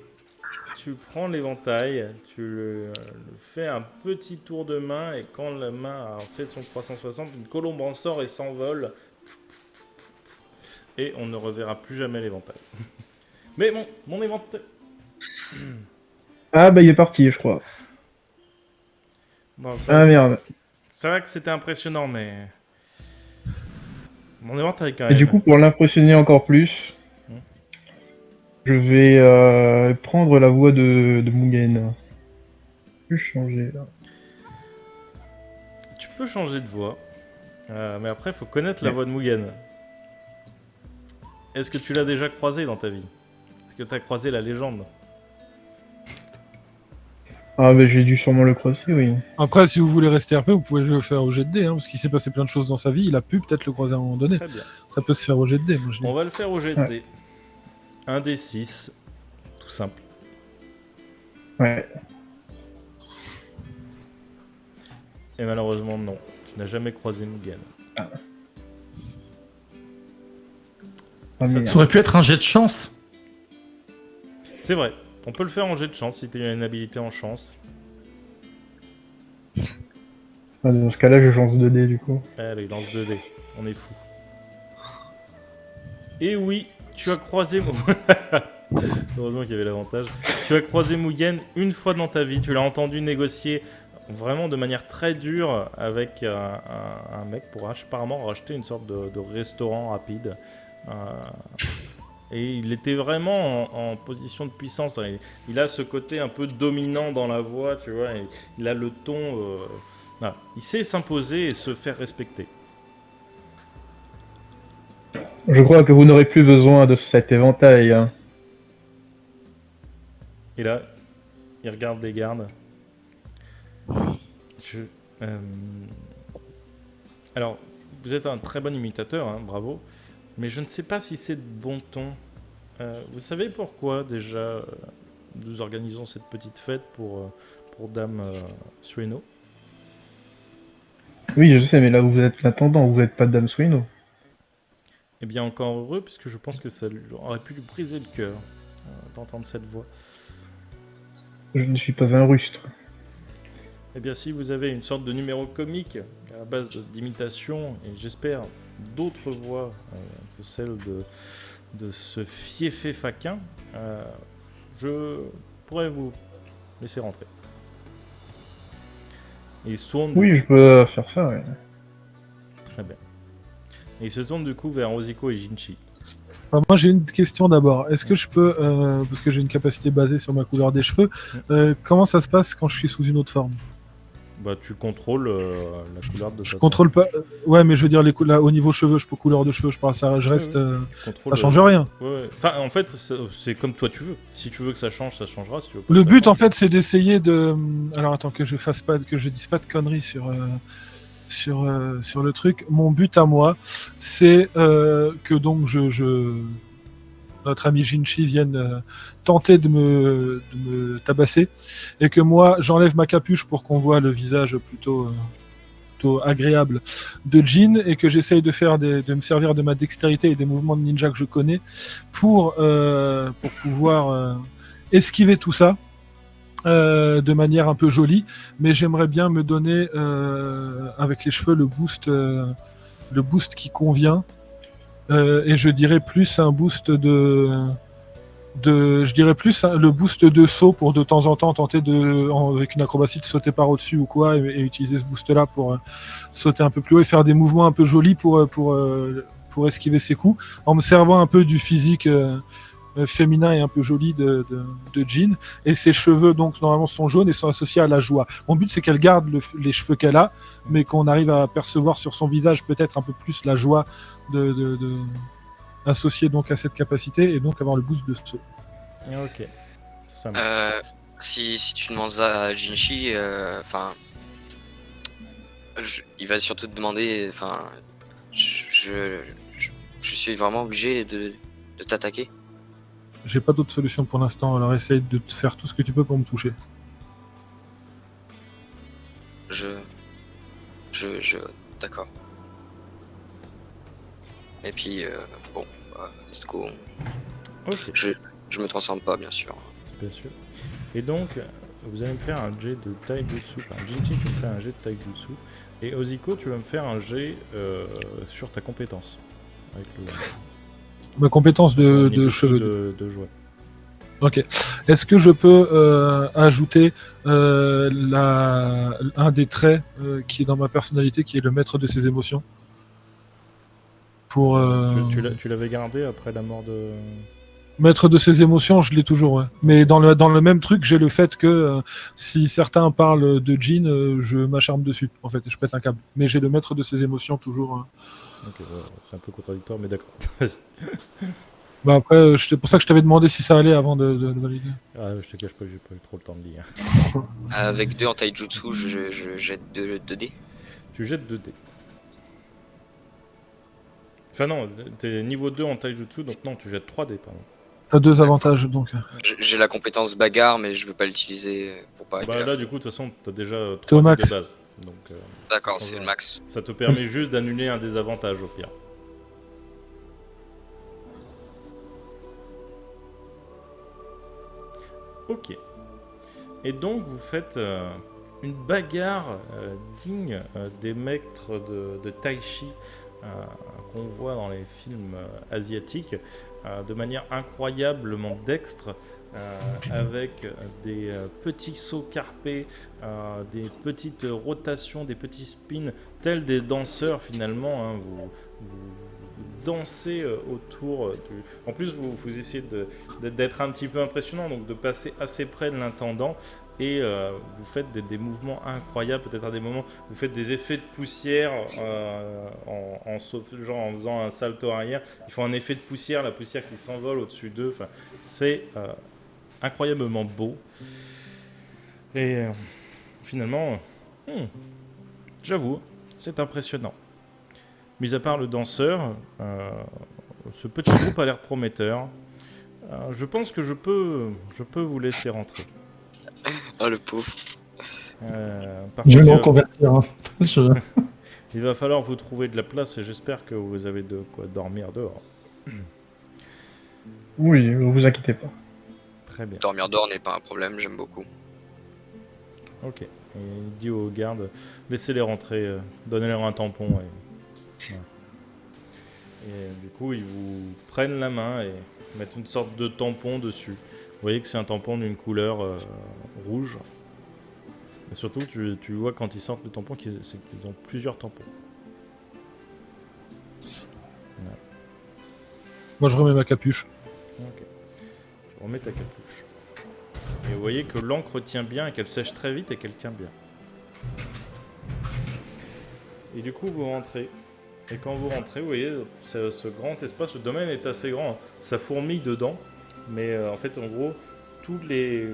tu prends l'éventail, tu le fais un petit tour de main, et quand la main a fait son 360, une colombe en sort et s'envole. Et on ne reverra plus jamais l'éventail. Mais bon, mon éventail... Ah bah il est parti, je crois. Bon, ça, Ah merde. C'est vrai que c'était impressionnant, mais... Mon inventaire quand Et même. du coup, pour l'impressionner encore plus, Hmm. je vais prendre la voix de Mugen. Je vais changer là. Tu peux changer de voix. Mais après, il faut connaître la Ouais. voix de Mugen. Est-ce que tu l'as déjà croisé dans ta vie? Est-ce que tu as croisé la légende? Ah, bah j'ai dû sûrement le croiser, oui. Après, si vous voulez rester RP, vous pouvez le faire au jet de dés, hein, parce qu'il s'est passé plein de choses dans sa vie. Il a pu peut-être le croiser à un moment donné. Très bien. Ça peut se faire au jet de dés. Moi, je dis. On va le faire au jet de Ouais. dés. Un des 6. Tout simple. Ouais. Et malheureusement, non. Tu n'as jamais croisé Mugen. Ah, Ça, merde. Ça aurait pu être un jet de chance. C'est vrai. On peut le faire en jet de chance si tu as une habilité en chance. Ah, dans ce cas-là, je lance 2 dés du coup. Allez, lance 2 dés. On est fou. Et oui, tu as croisé... Heureusement qu'il y avait l'avantage. Tu as croisé Mugen une fois dans ta vie. Tu l'as entendu négocier vraiment de manière très dure avec un mec pour apparemment racheter une sorte de restaurant rapide. Et il était vraiment en position de puissance. Il a ce côté un peu dominant dans la voix, tu vois. Et il a le ton... voilà. Il sait s'imposer et se faire respecter. Je crois que vous n'aurez plus besoin de cet éventail. Hein. Et là, il regarde des gardes. Alors, vous êtes un très bon imitateur, hein, bravo. Mais je ne sais pas si c'est de bon ton. Vous savez pourquoi déjà nous organisons cette petite fête pour Dame Sueno? Oui, je sais, mais là vous êtes l'intendant, vous n'êtes pas Dame Sueno. Eh bien, encore heureux, puisque je pense que ça aurait pu lui briser le cœur d'entendre cette voix. Je ne suis pas un rustre. Eh bien, si vous avez une sorte de numéro comique à base d'imitation, et j'espère d'autres voix que celle de ce fiefé faquin, je pourrais vous laisser rentrer. Et il se tourne. Oui, je peux faire ça, ouais. Très bien. Et il se tourne du coup vers Oziko et Jinchi. Alors, moi, j'ai une question d'abord. Est-ce que je peux, parce que j'ai une capacité basée sur ma couleur des cheveux, comment ça se passe quand je suis sous une autre forme? Bah, tu contrôles la couleur de Je ta contrôle pas. Ouais, mais je veux dire, là, au niveau cheveux, je peux couleur de cheveux, je parle, ça, je reste. Tu contrôles, Ça change rien. Ouais. Enfin, en fait, c'est comme toi tu veux. Si tu veux que ça change, ça changera. Si tu veux pas Le que ça but, change, en fait, c'est d'essayer de. Alors, attends, que je dise pas de conneries sur le truc. Mon but à moi, c'est que donc notre ami Jinchi vienne tenter de me tabasser et que moi j'enlève ma capuche pour qu'on voit le visage plutôt agréable de Jin et que j'essaye de me servir de ma dextérité et des mouvements de ninja que je connais pour pouvoir esquiver tout ça de manière un peu jolie, mais j'aimerais bien me donner avec les cheveux le boost qui convient. Et je dirais plus un boost je dirais plus le boost de saut pour de temps en temps tenter avec une acrobatie de sauter par au-dessus ou quoi et utiliser ce boost là pour sauter un peu plus haut et faire des mouvements un peu jolis pour esquiver ses coups en me servant un peu du physique féminin et un peu joli de Jin, et ses cheveux donc normalement sont jaunes et sont associés à la joie. Mon but c'est qu'elle garde les cheveux qu'elle a, mais qu'on arrive à percevoir sur son visage peut-être un peu plus la joie associée donc à cette capacité et donc avoir le boost de saut. Ok. Ça marche. Si tu demandes à Jinchi, il va surtout te demander, je suis vraiment obligé de t'attaquer. J'ai pas d'autre solution pour l'instant, alors essaye de faire tout ce que tu peux pour me toucher. D'accord. Et puis, let's go. Ok. Je me transforme pas, bien sûr. Bien sûr. Et donc, vous allez me faire un jet de taijutsu. Enfin, Jinchi, tu me fais un jet de taijutsu. Et Oziko, tu vas me faire un jet sur ta compétence. Avec Ma compétence de Nitouchi cheveux. de joie. Ok. Est-ce que je peux ajouter un des traits qui est dans ma personnalité, qui est le maître de ses émotions pour Tu l'avais gardé après la mort de... maître de ses émotions, je l'ai toujours. Ouais. Mais dans le même truc, j'ai le fait que si certains parlent de Jean, je m'acharne dessus. En fait, je pète un câble. Mais j'ai le maître de ses émotions toujours. Ok, ouais, c'est un peu contradictoire, mais d'accord. Bah après, c'est pour ça que je t'avais demandé si ça allait avant de valider. Ah, je te cache pas que j'ai pas eu trop le temps de lire. Avec 2 en taijutsu, je jette 2 dés. Tu jettes 2 dés. Enfin non, t'es niveau 2 en taijutsu, donc non, tu jettes 3 dés, pardon. T'as 2 avantages donc. J'ai la compétence bagarre, mais je veux pas l'utiliser pour pas Bah arriver là, à du fond. coup, de toute façon, t'as déjà T'es au 3 dés max. de base. Donc, D'accord, c'est le max. ça te permet juste d'annuler un désavantage au pire. Ok. Et donc vous faites une bagarre digne des maîtres de Tai Chi qu'on voit dans les films asiatiques, de manière incroyablement dextre, avec des petits sauts carpés, des petites rotations, des petits spins, tels des danseurs finalement. Hein, vous dansez autour du... En plus, vous essayez d'être un petit peu impressionnant, donc de passer assez près de l'intendant, et vous faites des mouvements incroyables, peut-être à des moments, vous faites des effets de poussière en faisant un salto arrière, ils font un effet de poussière, la poussière qui s'envole au-dessus d'eux, enfin, c'est incroyablement beau. Et finalement, j'avoue, c'est impressionnant. Mis à part le danseur, ce petit groupe a l'air prometteur. Je pense que je peux vous laisser rentrer. Oh le pauvre. Par Je vais me contre, reconvertir. Hein. il va falloir vous trouver de la place et j'espère que vous avez de quoi dormir dehors. Oui, ne vous inquiétez pas. Très bien. Dormir dehors n'est pas un problème, j'aime beaucoup. Ok. Et il dit aux gardes, laissez-les rentrer, donnez-leur un tampon. Ouais. Et du coup, ils vous prennent la main et mettent une sorte de tampon dessus. Vous voyez que c'est un tampon d'une couleur rouge. Et surtout, tu vois quand ils sortent le tampon qu'ils ont plusieurs tampons. Ouais. Moi, je remets ma capuche. Ok. Tu remets ta capuche. Et vous voyez que l'encre tient bien et qu'elle sèche très vite et qu'elle tient bien. Et du coup, vous rentrez. Et quand vous rentrez, vous voyez ce grand espace, le domaine est assez grand, hein. Ça fourmille dedans, mais en fait, en gros, toutes les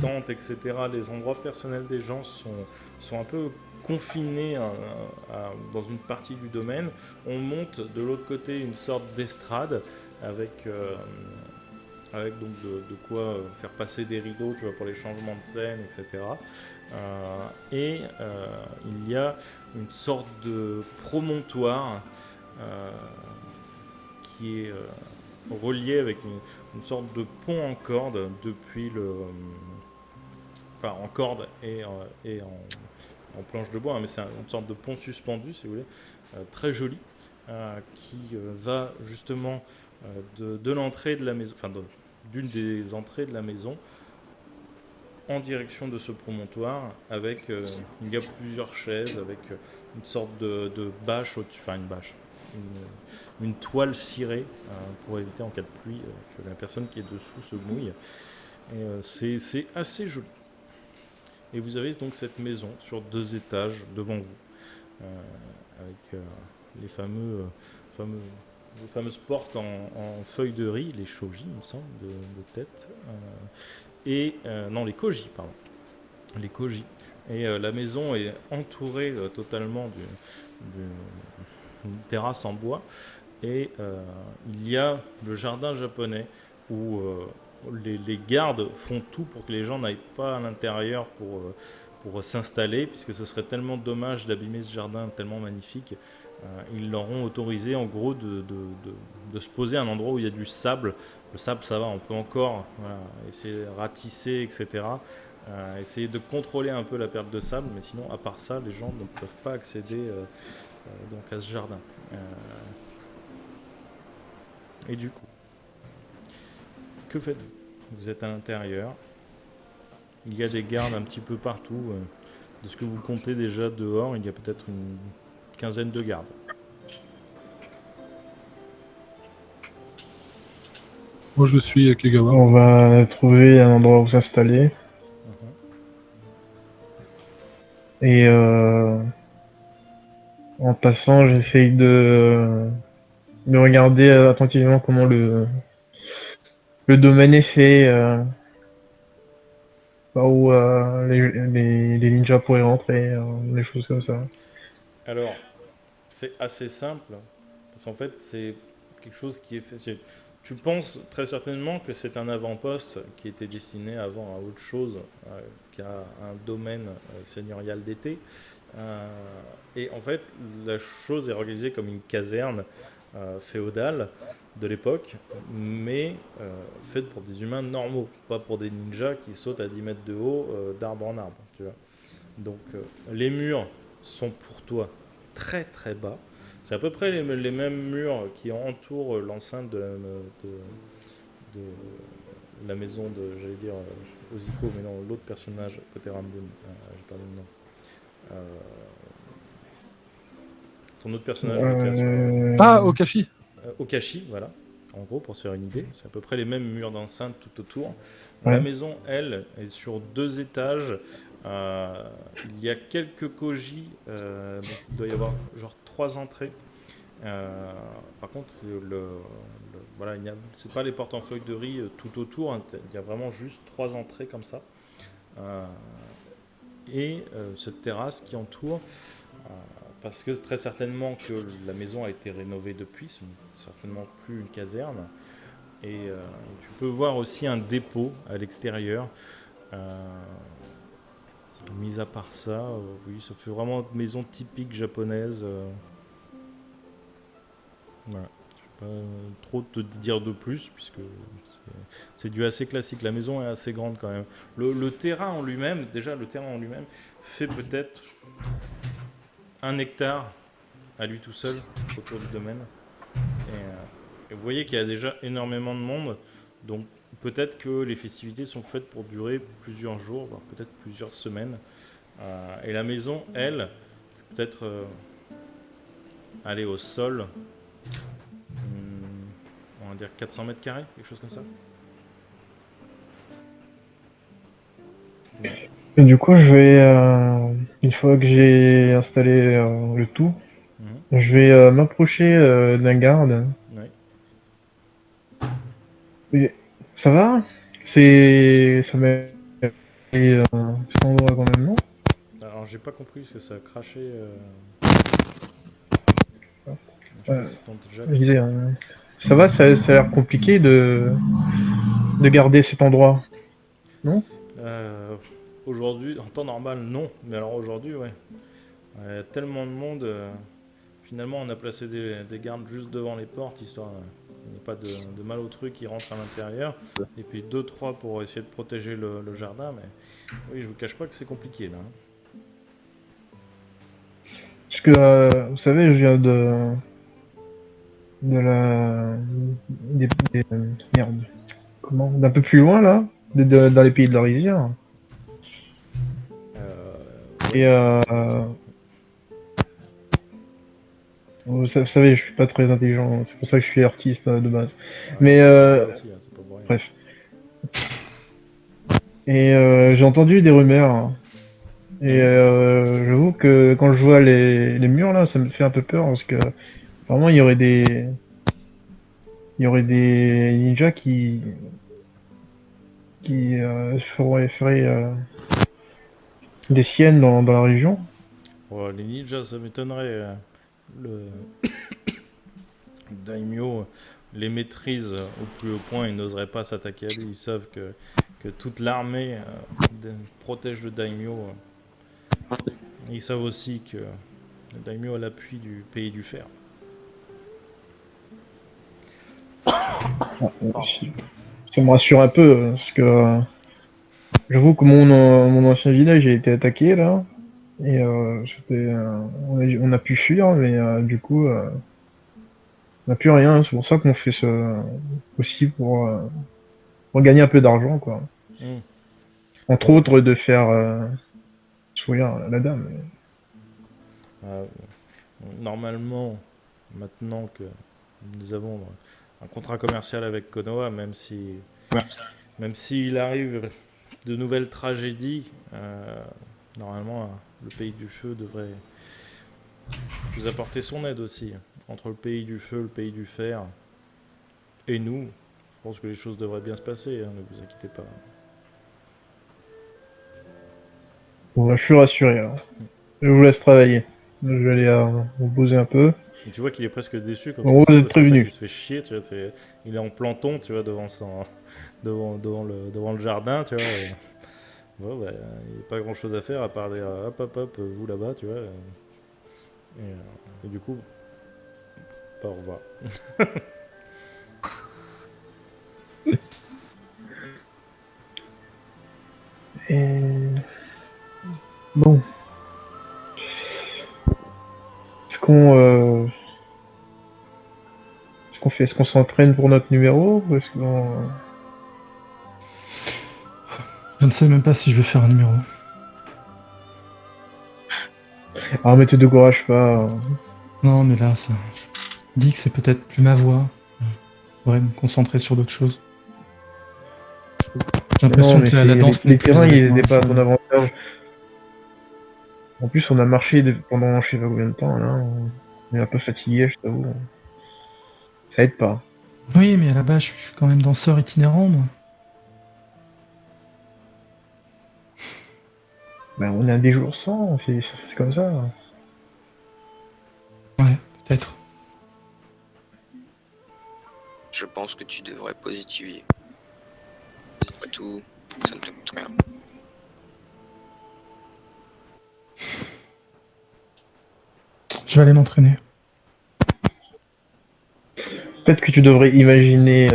tentes, etc., les endroits personnels des gens sont un peu confinés dans une partie du domaine. On monte de l'autre côté une sorte d'estrade avec donc de quoi faire passer des rideaux, tu vois, pour les changements de scène, etc. Il y a une sorte de promontoire qui est relié avec une sorte de pont en corde depuis le... Enfin, en corde et en planche de bois, hein, mais c'est une sorte de pont suspendu, si vous voulez, très joli, qui va justement de l'entrée de la maison, enfin d'une des entrées de la maison, en direction de ce promontoire, avec il y a plusieurs chaises, avec une sorte de bâche au-dessus, enfin une bâche, une toile cirée pour éviter en cas de pluie que la personne qui est dessous se mouille. Et c'est assez joli. Et vous avez donc cette maison sur 2 étages devant vous, avec les fameuses portes en feuilles de riz, les shoji, il me semble, de tête. Non, les koji, pardon. Les koji. Et la maison est entourée totalement d'une terrasse en bois. Et il y a le jardin japonais où les gardes font tout pour que les gens n'aillent pas à l'intérieur pour s'installer, puisque ce serait tellement dommage d'abîmer ce jardin tellement magnifique. Ils leur ont autorisé en gros de se poser à un endroit où il y a du sable. Le sable, ça va, on peut encore essayer de ratisser, etc. Essayer de contrôler un peu la perte de sable, mais sinon, à part ça, les gens ne peuvent pas accéder donc à ce jardin. Et du coup, que faites-vous ? vous êtes à l'intérieur. Il y a des gardes un petit peu partout. De ce que vous comptez déjà dehors, il y a peut-être une quinzaine de gardes. Moi, je suis Kegawa. On va trouver un endroit où s'installer. Et en passant, j'essaye de regarder attentivement comment le domaine est fait, par où les ninjas pourraient rentrer, des choses comme ça. Alors, c'est assez simple, parce qu'en fait, c'est quelque chose qui est fait. Tu penses très certainement que c'est un avant-poste qui était destiné avant à autre chose qu'à un domaine seigneurial d'été. Et en fait, la chose est organisée comme une caserne féodale de l'époque, mais faite pour des humains normaux, pas pour des ninjas qui sautent à 10 mètres de haut d'arbre en arbre. Tu vois. Donc, les murs sont pour toi très très bas. C'est à peu près les mêmes murs qui entourent l'enceinte de la maison de, j'allais dire, Oziko, mais non, l'autre personnage, côté Ramboon, j'ai perdu le nom. Ton autre personnage, Lucas. Ah, Okashi. Okashi, voilà. En gros, pour se faire une idée, c'est à peu près les mêmes murs d'enceinte tout autour. Ouais. La maison, elle, est sur 2 étages. Il y a quelques koji. Donc il doit y avoir genre 3 entrées. Par contre, voilà, c'est pas les portes en feuilles de riz tout autour. Hein, il y a vraiment juste 3 entrées comme ça. Et cette terrasse qui entoure. Parce que très certainement que la maison a été rénovée depuis, ce n'est certainement plus une caserne. Et tu peux voir aussi un dépôt à l'extérieur. Mis à part ça, oui, ça fait vraiment une maison typique japonaise. Voilà. Je ne vais pas trop te dire de plus, puisque c'est du assez classique. La maison est assez grande quand même. Le terrain en lui-même, fait peut-être 1 hectare à lui tout seul autour du domaine. Et vous voyez qu'il y a déjà énormément de monde. Donc peut-être que les festivités sont faites pour durer plusieurs jours, voire peut-être plusieurs semaines. Et la maison, elle, peut-être aller au sol, on va dire 400 mètres carrés, quelque chose comme ça. Et du coup, je vais, une fois que j'ai installé le tout, je vais m'approcher d'un garde. Oui. Et ça va? Ça met cet endroit quand même, non? Alors j'ai pas compris ce que ça a craché. Je disais, ça va, ça a l'air compliqué de garder cet endroit, non? Aujourd'hui, en temps normal, non. Mais alors aujourd'hui, ouais. Il y a tellement de monde. Finalement, on a placé des gardes juste devant les portes, histoire qu'il n'y ait pas de mal au truc qui rentre à l'intérieur. Et puis 2-3 pour essayer de protéger le jardin. Mais oui, je vous cache pas que c'est compliqué là. Parce que, vous savez, je viens merde. Comment? D'un peu plus loin là, dans les pays de la rivière. Et vous savez, je suis pas très intelligent, c'est pour ça que je suis artiste de base. Mais Aussi, hein, c'est pas pour rien. bref. Et j'ai entendu des rumeurs. Hein. Et j'avoue que quand je vois les murs là, ça me fait un peu peur parce que vraiment il y aurait des ninjas qui feraient des siennes dans la région. Ouais, les ninjas, ça m'étonnerait. Le daimyo les maîtrise au plus haut point, ils n'oseraient pas s'attaquer à lui. Ils savent que toute l'armée protège le daimyo. Ils savent aussi que le daimyo a l'appui du pays du fer. Ça me rassure un peu parce que j'avoue que mon ancien village a été attaqué là et on a pu fuir mais du coup on n'a plus rien. C'est pour ça qu'on fait ça aussi pour pour gagner un peu d'argent, quoi. Hmm. Entre autres, de faire sourire la dame. Euh, Normalement, maintenant que nous avons un contrat commercial avec Konoha, même s'il arrive de nouvelles tragédies, normalement, le pays du feu devrait vous apporter son aide aussi. Entre le pays du feu, le pays du fer et nous, je pense que les choses devraient bien se passer, hein, ne vous inquiétez pas. Bon, je suis rassuré, alors. Je vous laisse travailler. Je vais aller vous poser un peu. Et tu vois qu'il est presque déçu quand Bon, tu dis vous ça, êtes parce qu'en fait, prévenu. il se fait chier, tu vois, il est en planton, tu vois, devant le jardin, tu vois. Ouais, bah, il n'y a pas grand chose à faire à part dire hop hop hop, vous là-bas, tu vois. Et du coup, pas au revoir. Et... Bon. Est-ce qu'on fait? Est-ce qu'on s'entraîne pour notre numéro ou est-ce qu'on... Je ne sais même pas si je vais faire un numéro. Ah, mais te décourage pas. Non, mais là, ça. Je dis que c'est peut-être plus ma voix. Je pourrais me concentrer sur d'autres choses. J'ai l'impression Non, mais que la danse n'est les plus terrains, avec ils moi. n'étaient pas à ton avantage. En plus, on a marché pendant je sais pas combien de temps, là. On est un peu fatigué, je t'avoue. Ça aide pas. Oui, mais à la base, je suis quand même danseur itinérant, moi. Ben, on a des jours sans, c'est comme ça. Ouais, peut-être. Je pense que tu devrais positiver. Après tout, ça ne te coûte rien. Je vais aller m'entraîner. Peut-être que tu devrais imaginer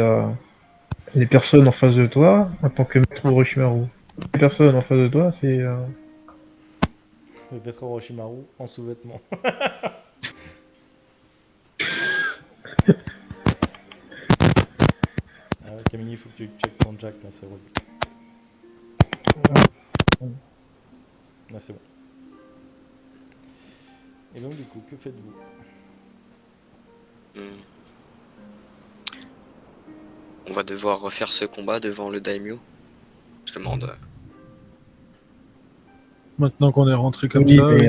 les personnes en face de toi en tant que maître Orochimaru. Les personnes en face de toi, c'est... Le maître Orochimaru en sous-vêtements. Camille, il faut que tu checkes ton jack, là, c'est relou. Là, c'est bon. Et donc, du coup, que faites-vous? On va devoir refaire ce combat devant le daimyo. Je demande. Maintenant qu'on est rentré comme Oui, ça, mais,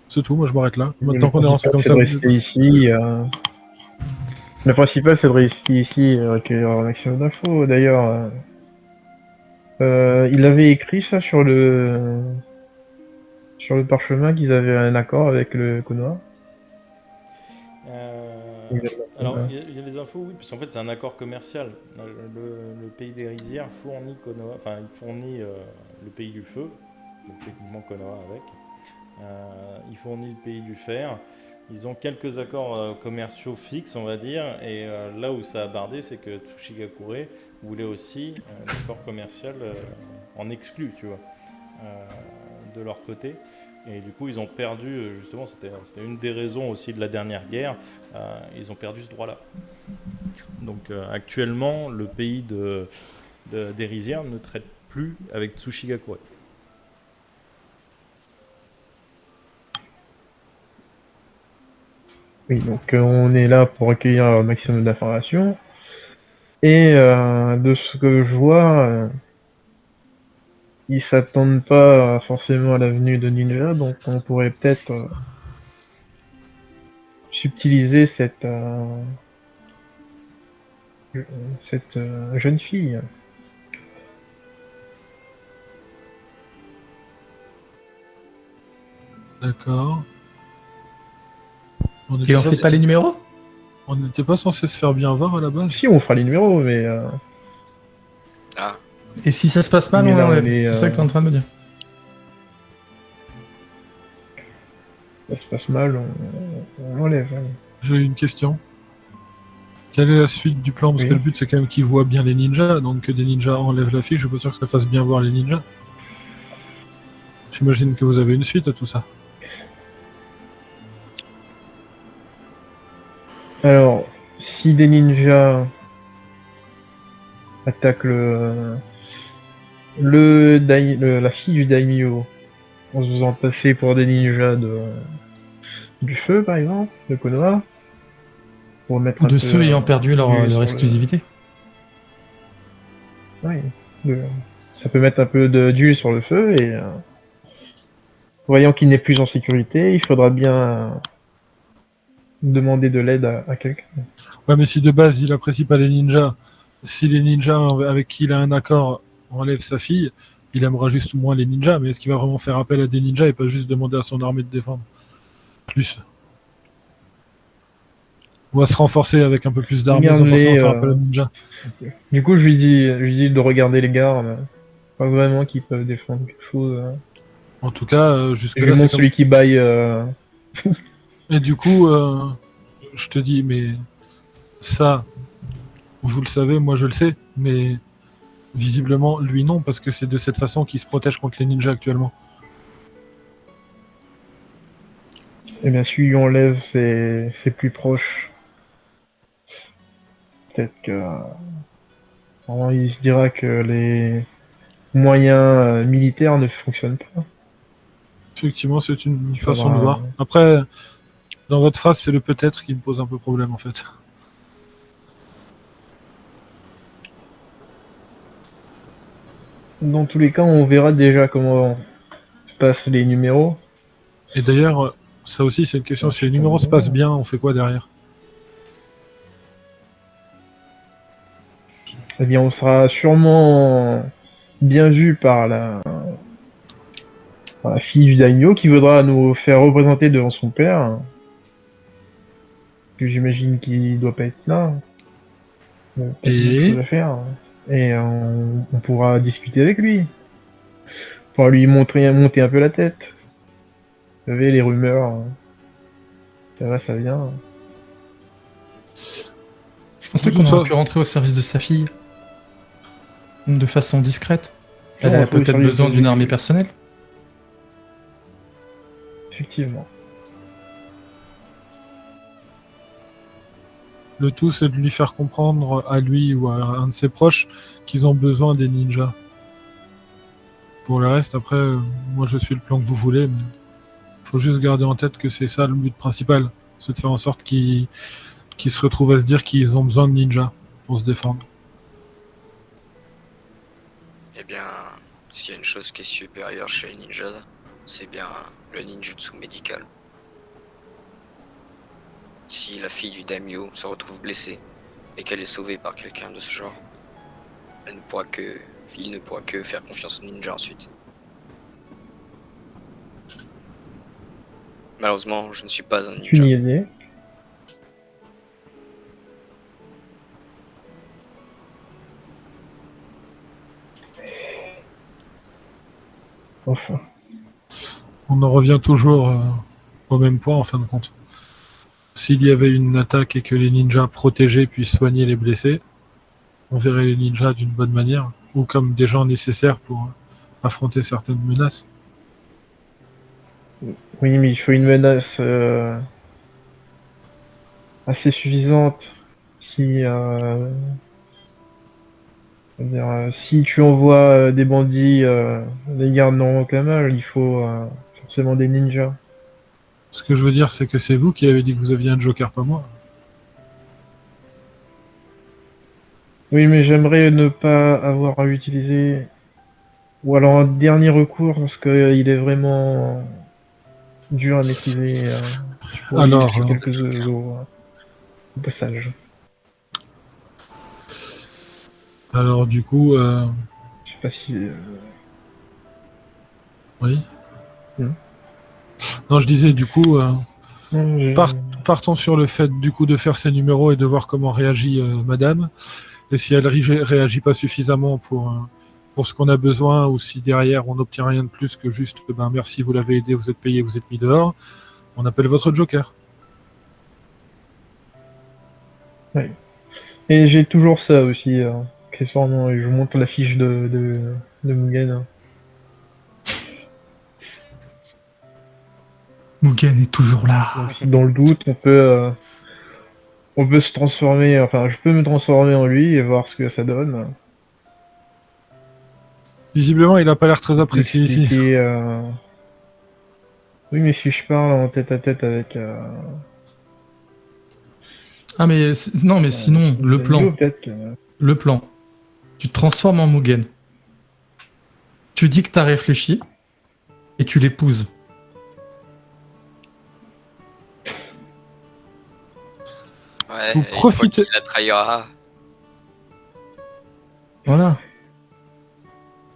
c'est tout, moi je m'arrête là. le Maintenant qu'on est rentré principal, comme c'est ça, de rester ici. Le principal, c'est de rester ici et recueillir un maximum d'infos. D'ailleurs, il avait écrit ça sur le parchemin qu'ils avaient un accord avec le Konoha. Alors, il y a les infos, oui, parce qu'en fait, c'est un accord commercial. Le pays des rizières fournit Konoha, enfin, il fournit le pays du feu, donc techniquement Konoha avec. Il fournit le pays du fer. Ils ont quelques accords commerciaux fixes, on va dire, et là où ça a bardé, c'est que Tsuchigakure voulait aussi un accord commercial en exclu, tu vois, de leur côté. Et du coup, ils ont perdu, justement, c'était une des raisons aussi de la dernière guerre, ils ont perdu ce droit-là. Donc actuellement, le pays des rizières ne traite plus avec Tsuchigakure. Oui, donc on est là pour recueillir un maximum d'informations. Et de ce que je vois, ils s'attendent pas forcément à la venue de Ninja, donc on pourrait peut-être subtiliser cette jeune fille. d'accord. Et on fait pas les numéros? On n'était pas censé se faire bien voir à la base. Si, on fera les numéros, mais Ah, Et si ça se passe mal, Mais on là, on l'enlève. est, C'est ça que t'es en train de me dire. ça se passe mal, on l'enlève. Hein. J'ai une question. Quelle est la suite du plan? Parce Oui. que le but c'est quand même qu'ils voient bien les ninjas, donc que des ninjas enlèvent la fille, je suis pas sûr que ça fasse bien voir les ninjas. J'imagine que vous avez une suite à tout ça. Alors, si des ninjas attaquent la fille du daimyo, en se faisant passer pour des ninjas du feu, par exemple, de Konoha, pour mettre Ou un de peu, ceux ayant perdu d'huile sur leur le- exclusivité. Ouais, ça peut mettre un peu d'huile sur le feu et voyant qu'il n'est plus en sécurité, il faudra bien demander de l'aide à quelqu'un. Ouais, mais si de base il apprécie pas les ninjas, si les ninjas avec qui il a un accord enlèvent sa fille, il aimera juste moins les ninjas. Mais est-ce qu'il va vraiment faire appel à des ninjas et pas juste demander à son armée de défendre plus? On va se renforcer avec un peu plus d'armées sans forcément Regarde-les, faire appel aux ninjas. Du coup, je lui dis de regarder les gardes. Pas vraiment qu'ils peuvent défendre quelque chose. En tout cas, Je lui jusque-là, c'est montre comme. celui qui baille. Et du coup, je te dis, mais ça, vous le savez, moi je le sais, mais visiblement, lui non, parce que c'est de cette façon qu'il se protège contre les ninjas actuellement. Eh bien, si lui enlève ses plus proches, peut-être que vraiment, il se dira que les moyens militaires ne fonctionnent pas. Effectivement, c'est une Il façon de faudra- voir. Après, dans votre phrase, c'est le peut-être qui me pose un peu problème en fait. Dans tous les cas, on verra déjà comment se passent les numéros. Et d'ailleurs, ça aussi, c'est une question. Si les numéros se passent bien, on fait quoi derrière? Eh bien, on sera sûrement bien vu par la fille du daimyo qui voudra nous faire représenter devant son père. Que j'imagine qu'il doit pas être là. Bon, peut-être Et- quelque chose à faire. Et on pourra discuter avec lui. On pourra lui monter un peu la tête. Vous savez, les rumeurs, ça va, ça vient. Je pensais De qu'on toute aurait fa- pu rentrer au service de sa fille. De façon discrète. Elle On a va trouver peut-être sur besoin les- d'une armée personnelle. Effectivement. Le tout, c'est de lui faire comprendre à lui ou à un de ses proches qu'ils ont besoin des ninjas. Pour le reste, après, moi je suis le plan que vous voulez, mais faut juste garder en tête que c'est ça le but principal. C'est de faire en sorte qu'ils se retrouvent à se dire qu'ils ont besoin de ninjas pour se défendre. Eh bien, s'il y a une chose qui est supérieure chez les ninjas, c'est bien le ninjutsu médical. Si la fille du daimyo se retrouve blessée et qu'elle est sauvée par quelqu'un de ce genre, il ne pourra que faire confiance aux ninjas ensuite. Malheureusement, je ne suis pas un Une ninja. idée. Enfin. On en revient toujours au même point en fin de compte. S'il y avait une attaque et que les ninjas protégés puissent soigner les blessés, on verrait les ninjas d'une bonne manière, ou comme des gens nécessaires pour affronter certaines menaces. Oui, mais il faut une menace assez suffisante. Si, si tu envoies des bandits, des gardes non mal, il faut forcément des ninjas. Ce que je veux dire, c'est que c'est vous qui avez dit que vous aviez un Joker, pas moi. Oui, mais j'aimerais ne pas avoir à l'utiliser. Ou alors un dernier recours, parce qu'il est vraiment dur à maîtriser. Je pourrais lui Alors, laisser quelques euros au passage. alors du coup, Je sais pas si... oui. Hmm. Non, je disais du coup, non, partons sur le fait du coup de faire ces numéros et de voir comment réagit Madame. Et si elle réagit pas suffisamment pour ce qu'on a besoin, ou si derrière on n'obtient rien de plus que juste ben merci, vous l'avez aidé, vous êtes payé, vous êtes mis dehors, on appelle votre Joker. Et j'ai toujours ça aussi, accessoirement, et je vous montre la fiche de Mugen. Mugen est toujours là. Donc si dans le doute, on peut On peut se transformer, enfin, je peux me transformer en lui et voir ce que ça donne. Visiblement, il a pas l'air très apprécié ici. Expliquer, Oui, mais si je parle en tête à tête avec. Ah, mais non, mais sinon, le plan. Peut-être que. Le plan. Tu te transformes en Mugen. Tu dis que t'as réfléchi et tu l'épouses. Ouais, Vous et une fois profitez- qu'il la trahira, Voilà.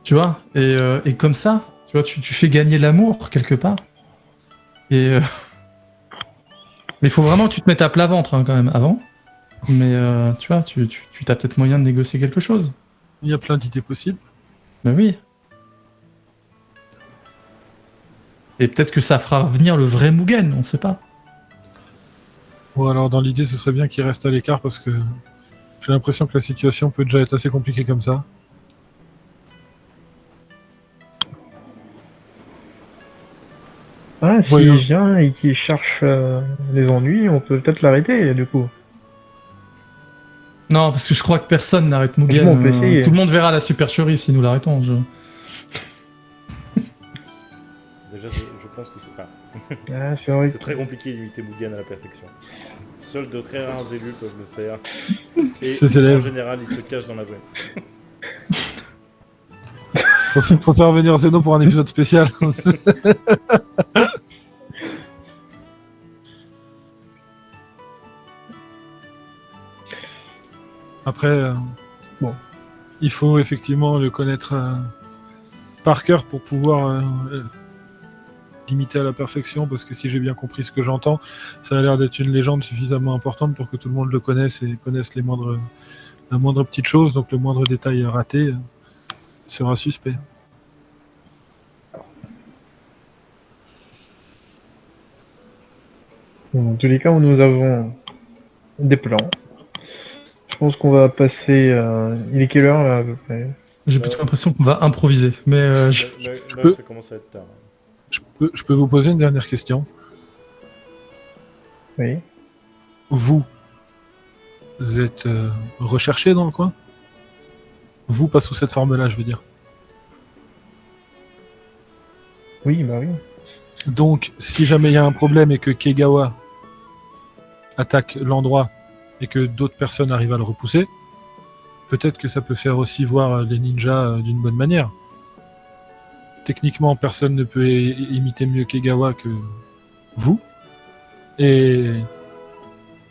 Tu vois, et comme ça, tu vois, tu fais gagner l'amour quelque part. Et mais il faut vraiment que tu te mettes à plat ventre hein, quand même avant. Mais tu vois, tu t'as peut-être moyen de négocier quelque chose. Il y a plein d'idées possibles. Ben oui. Et peut-être que ça fera venir le vrai Mugen, on sait pas. Ou alors, dans l'idée, ce serait bien qu'il reste à l'écart parce que j'ai l'impression que la situation peut déjà être assez compliquée comme ça. Ah, s'il Voyons. vient et qu'il cherche les ennuis, on peut peut-être l'arrêter du coup. Non, parce que je crois que personne n'arrête Mugen. Franchement, on peut essayer. Tout le monde verra la supercherie si nous l'arrêtons. Déjà, je pense que c'est pas. Ah, c'est vrai C'est que. très compliqué d'imiter Mugen à la perfection. Seuls de très rares élus peuvent le faire. Et Ses en élèves. général, ils se cachent dans la brume. Faut faire venir Zeno pour un épisode spécial. Après, Bon. il faut effectivement le connaître par cœur pour pouvoir l'imiter à la perfection, parce que si j'ai bien compris ce que j'entends, ça a l'air d'être une légende suffisamment importante pour que tout le monde le connaisse et connaisse la moindre petite chose, donc le moindre détail raté sera suspect. Dans tous les cas, nous avons des plans. Je pense qu'on va passer. Il est quelle heure là à peu près? J'ai plutôt l'impression qu'on va improviser. Mais Là, peux- ça commence à être tard. Je peux vous poser une dernière question. Oui. Vous êtes recherché dans le coin? Vous, pas sous cette forme-là, je veux dire. Oui, bah oui. Donc, si jamais il y a un problème et que Kegawa attaque l'endroit et que d'autres personnes arrivent à le repousser, peut-être que ça peut faire aussi voir les ninjas d'une bonne manière. Techniquement, personne ne peut imiter mieux Kegawa que vous. Et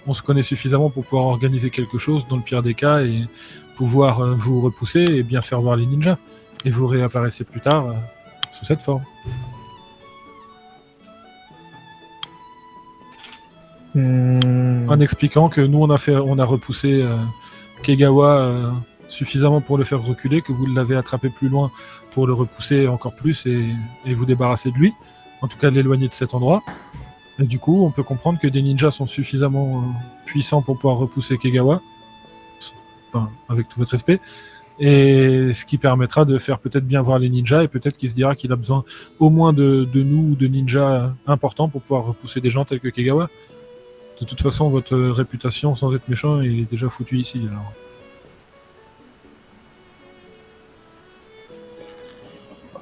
on se connaît suffisamment pour pouvoir organiser quelque chose dans le pire des cas et pouvoir vous repousser et bien faire voir les ninjas. Et vous réapparaissez plus tard sous cette forme. En expliquant que nous on a repoussé Kegawa suffisamment pour le faire reculer, que vous l'avez attrapé plus loin pour le repousser encore plus et vous débarrasser de lui, en tout cas l'éloigner de cet endroit. Et du coup, on peut comprendre que des ninjas sont suffisamment puissants pour pouvoir repousser Kegawa, enfin, avec tout votre respect, et ce qui permettra de faire peut-être bien voir les ninjas, et peut-être qu'il se dira qu'il a besoin au moins de nous ou de ninjas importants pour pouvoir repousser des gens tels que Kegawa. De toute façon, votre réputation, sans être méchant, est déjà foutue ici. Alors.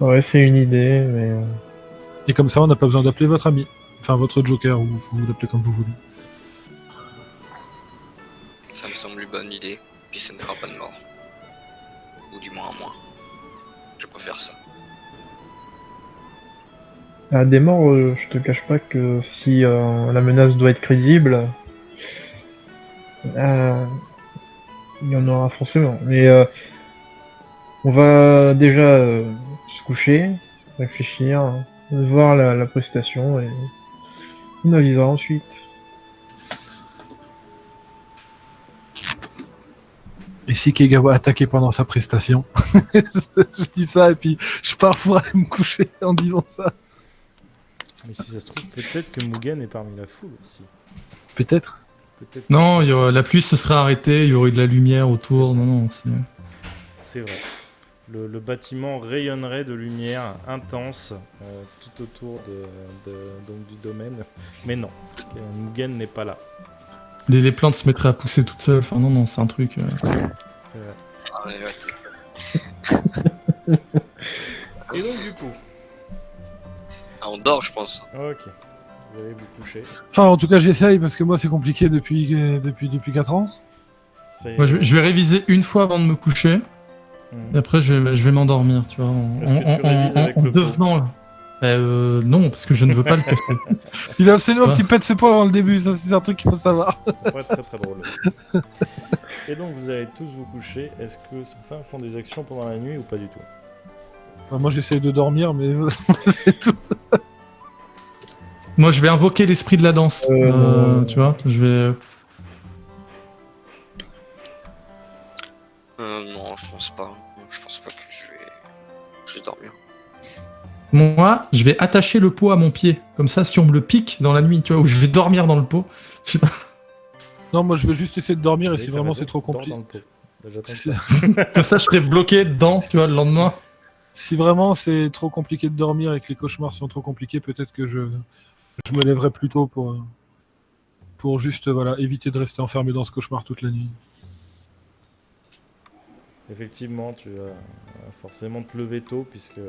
Ouais, c'est une idée, mais. Et comme ça, on n'a pas besoin d'appeler votre ami. Enfin, votre joker, ou vous l'appelez comme vous voulez. ça me semble une bonne idée, puis ça ne fera pas de mort. Ou du moins un moins. Je préfère ça. À des morts, je te cache pas que si la menace doit être crédible, il y en aura forcément. Mais on va déjà se coucher, réfléchir, voir la prestation et on avisera ensuite. Et si Kegawa attaquait pendant sa prestation? Je dis ça et puis je pars pour aller me coucher en disant ça. Mais si ça se trouve, peut-être que Mugen est parmi la foule aussi. Peut-être. Peut-être que non, la pluie se serait arrêtée, il y aurait de la lumière autour. Non, c'est vrai. Le bâtiment rayonnerait de lumière intense tout autour donc du domaine. Mais non, Mugen n'est pas là. les plantes se mettraient à pousser toutes seules. Enfin, non, c'est un truc. C'est vrai. Ah, ouais, ouais, Et donc, du coup, Ah, on dort, je pense. ok, vous allez vous coucher. Enfin, en tout cas, j'essaye parce que moi, c'est compliqué depuis 4 ans. Moi, je vais réviser une fois avant de me coucher. Mhm. Et après, je vais m'endormir, tu vois. Est-ce que tu révises avec le pot devenant. Non, parce que je ne veux pas le casser. Il a absolument Ouais. qu'il pète ce pot avant le début, ça, c'est un truc qu'il faut savoir. Ça pourrait être très très drôle. Et donc, vous allez tous vous coucher. Est-ce que certains font des actions pendant la nuit ou pas du tout? Enfin, moi, j'essaye de dormir, mais c'est tout. Moi, je vais invoquer l'esprit de la danse. Tu vois, je vais. Non, je pense pas. Je pense pas que je vais juste dormir. Moi, je vais attacher le pot à mon pied. Comme ça, si on me le pique dans la nuit, tu vois, où je vais dormir dans le pot. Je sais pas. Non, moi, je vais juste essayer de dormir et Oui, si t'as vraiment raison, c'est trop dors compliqué. dans le pot. J'attends Si, ça. Comme ça, je serai bloqué dedans, tu vois, le lendemain. si vraiment c'est trop compliqué de dormir et que les cauchemars sont trop compliqués, peut-être que je me lèverai plus tôt pour juste voilà, éviter de rester enfermé dans ce cauchemar toute la nuit. Effectivement, tu vas forcément te lever tôt puisque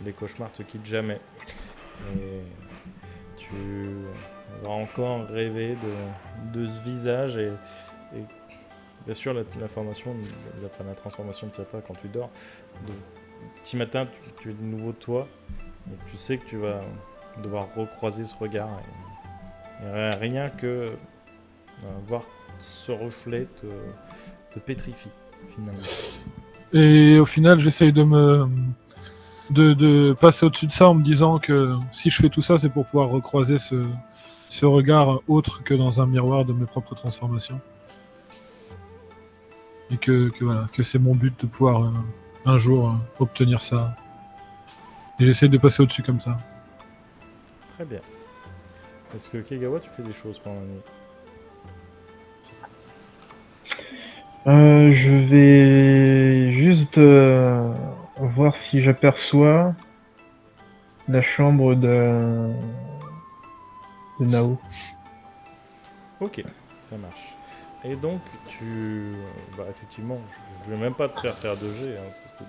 les cauchemars te quittent jamais. Et tu vas encore rêver de ce visage et bien sûr l'information, la transformation ne tient pas quand tu dors. Petit matin, tu es de nouveau toi et tu sais que tu vas devoir recroiser ce regard et rien que voir ce reflet te pétrifie finalement. Et au final, j'essaye de passer au-dessus de ça en me disant que si je fais tout ça, c'est pour pouvoir recroiser ce regard autre que dans un miroir de mes propres transformations. Et que voilà, que c'est mon but de pouvoir un jour obtenir ça. Et j'essaye de passer au-dessus comme ça. Très bien. Est-ce que Kegawa, tu fais des choses pendant la nuit? Je vais juste voir si j'aperçois la chambre de Nao. Ok, ça marche. Et donc, effectivement, je vais même pas te faire de jet, hein, parce que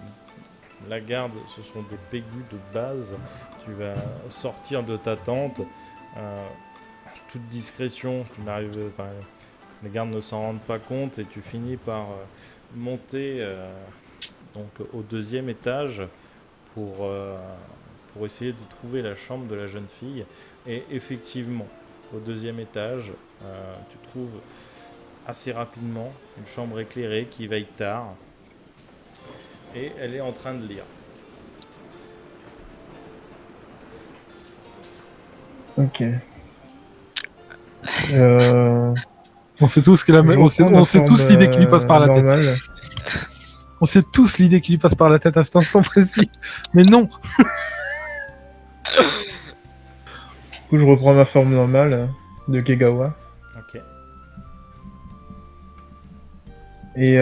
la garde, ce sont des pégus de base. Tu vas sortir de ta tente, toute discrétion, les gardes ne s'en rendent pas compte et tu finis par monter donc au 2e étage pour essayer de trouver la chambre de la jeune fille. Et effectivement, au 2e étage, tu trouves assez rapidement une chambre éclairée qui veille tard et elle est en train de lire. Ok. On sait tous que on sait tous l'idée qui lui passe par la tête. Normale. On sait tous l'idée qui lui passe par la tête à cet instant précis. Mais non. Du coup, je reprends ma forme normale de Kegawa. Ok. Et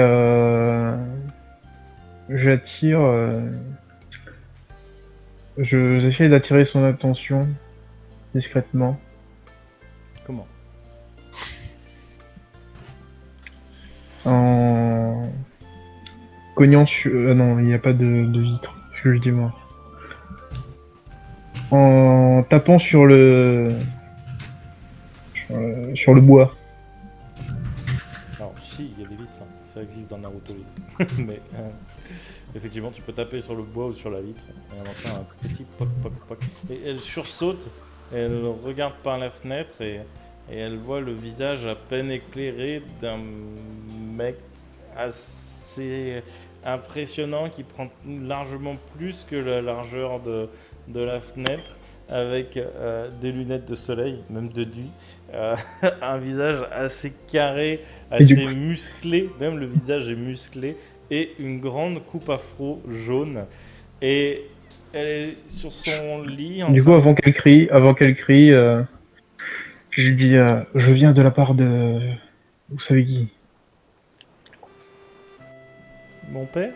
j'attire. J'essaie d'attirer son attention discrètement. Comment? En cognant sur. Non, il n'y a pas de vitre. Ce que je dis moi. En tapant sur le. Sur le bois. Alors, si, il y a des vitres, hein. Ça existe dans Naruto. Mais effectivement, tu peux taper sur le bois ou sur la vitre et avoir un petit poc poc poc. Et elle sursaute, elle regarde par la fenêtre et elle voit le visage à peine éclairé d'un mec assez impressionnant qui prend largement plus que la largeur de la fenêtre, avec des lunettes de soleil, même de nuit, un visage assez carré, Et du assez musclé, même le visage est musclé, et une grande coupe afro jaune. Et elle est sur son lit. Du coup, avant qu'elle crie, j'ai dit je viens de la part de. Vous savez qui? Mon père?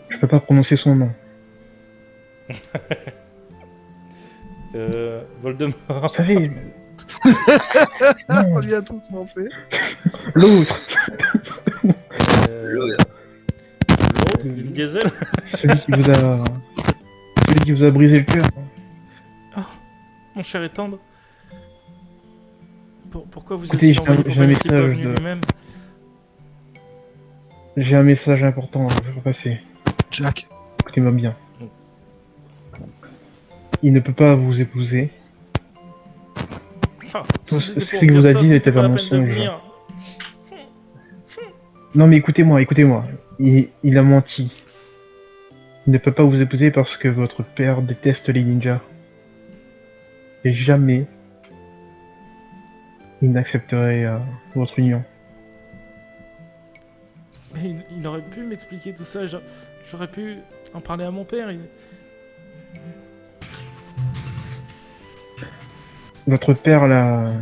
Je peux pas prononcer son nom. Vous Voldemort. savez, On y a tous pensé. L'autre, L'autre, une gazelle. celui qui vous a brisé le cœur. Mon cher et tendre. Pourquoi vous Écoutez, êtes envoyé j'ai pour un qu'il n'est pas message venu de- lui-même? J'ai un message important à vous faire passer. Jack. Écoutez-moi bien. Il ne peut pas vous épouser. Ah, Tout si c'était ce pour que dire vous a ça, dit ce n'était pas pas la peine de mensonge. venir. Non mais écoutez-moi. Il a menti. Il ne peut pas vous épouser parce que votre père déteste les ninjas. Et jamais il n'accepterait votre union. Mais il aurait pu m'expliquer tout ça. J'aurais pu en parler à mon père. Votre père l'a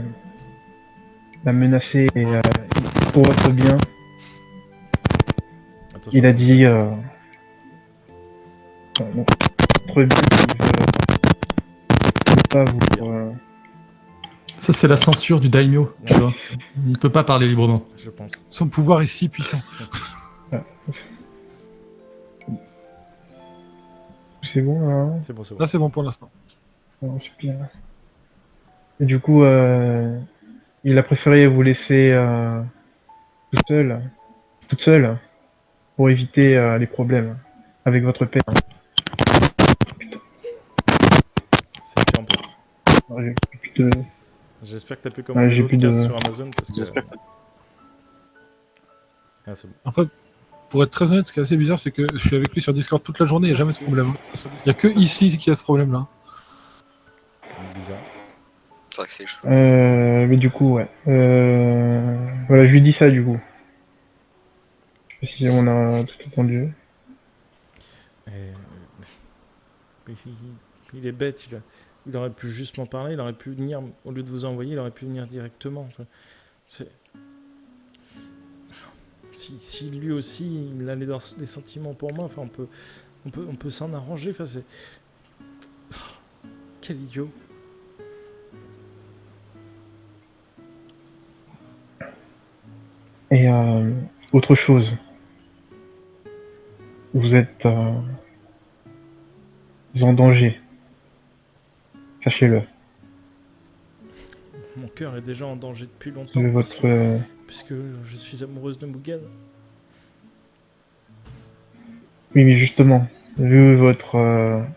menacé et pour votre bien, Attention. il a dit votre bien il veut ne pas vous Ça, c'est la censure du daimyo, tu vois. Il peut pas parler librement. Je pense. Son pouvoir est si puissant. c'est bon hein. C'est bon, c'est bon. Là, c'est bon pour l'instant. Non, c'est bien. Et du coup, il a préféré vous laisser toute seule, pour éviter les problèmes avec votre père. C'est bien. Alors, j'ai plus de- J'espère que t'as pu commander j'ai l'autre plus de- casse sur Amazon parce que. Ah, c'est bon. En fait, pour être très honnête, ce qui est assez bizarre, c'est que je suis avec lui sur Discord toute la journée et jamais ce problème. Il y a que ici qu'il y a ce problème-là. C'est bizarre. C'est vrai que c'est chaud. Mais du coup, ouais. Voilà, je lui dis ça du coup. Je sais pas si on a tout entendu. Mais il est bête. Il aurait pu juste m'en parler. Il aurait pu venir, au lieu de vous envoyer, il aurait pu venir directement. C'est. Si lui aussi, il a des sentiments pour moi, enfin, on peut s'en arranger. Enfin, c'est. Quel idiot. Et autre chose. Vous êtes en danger. Sachez-le. Mon cœur est déjà en danger depuis longtemps. Vous avez votre Puisque je suis amoureuse de Mugen. oui, mais justement, vu votre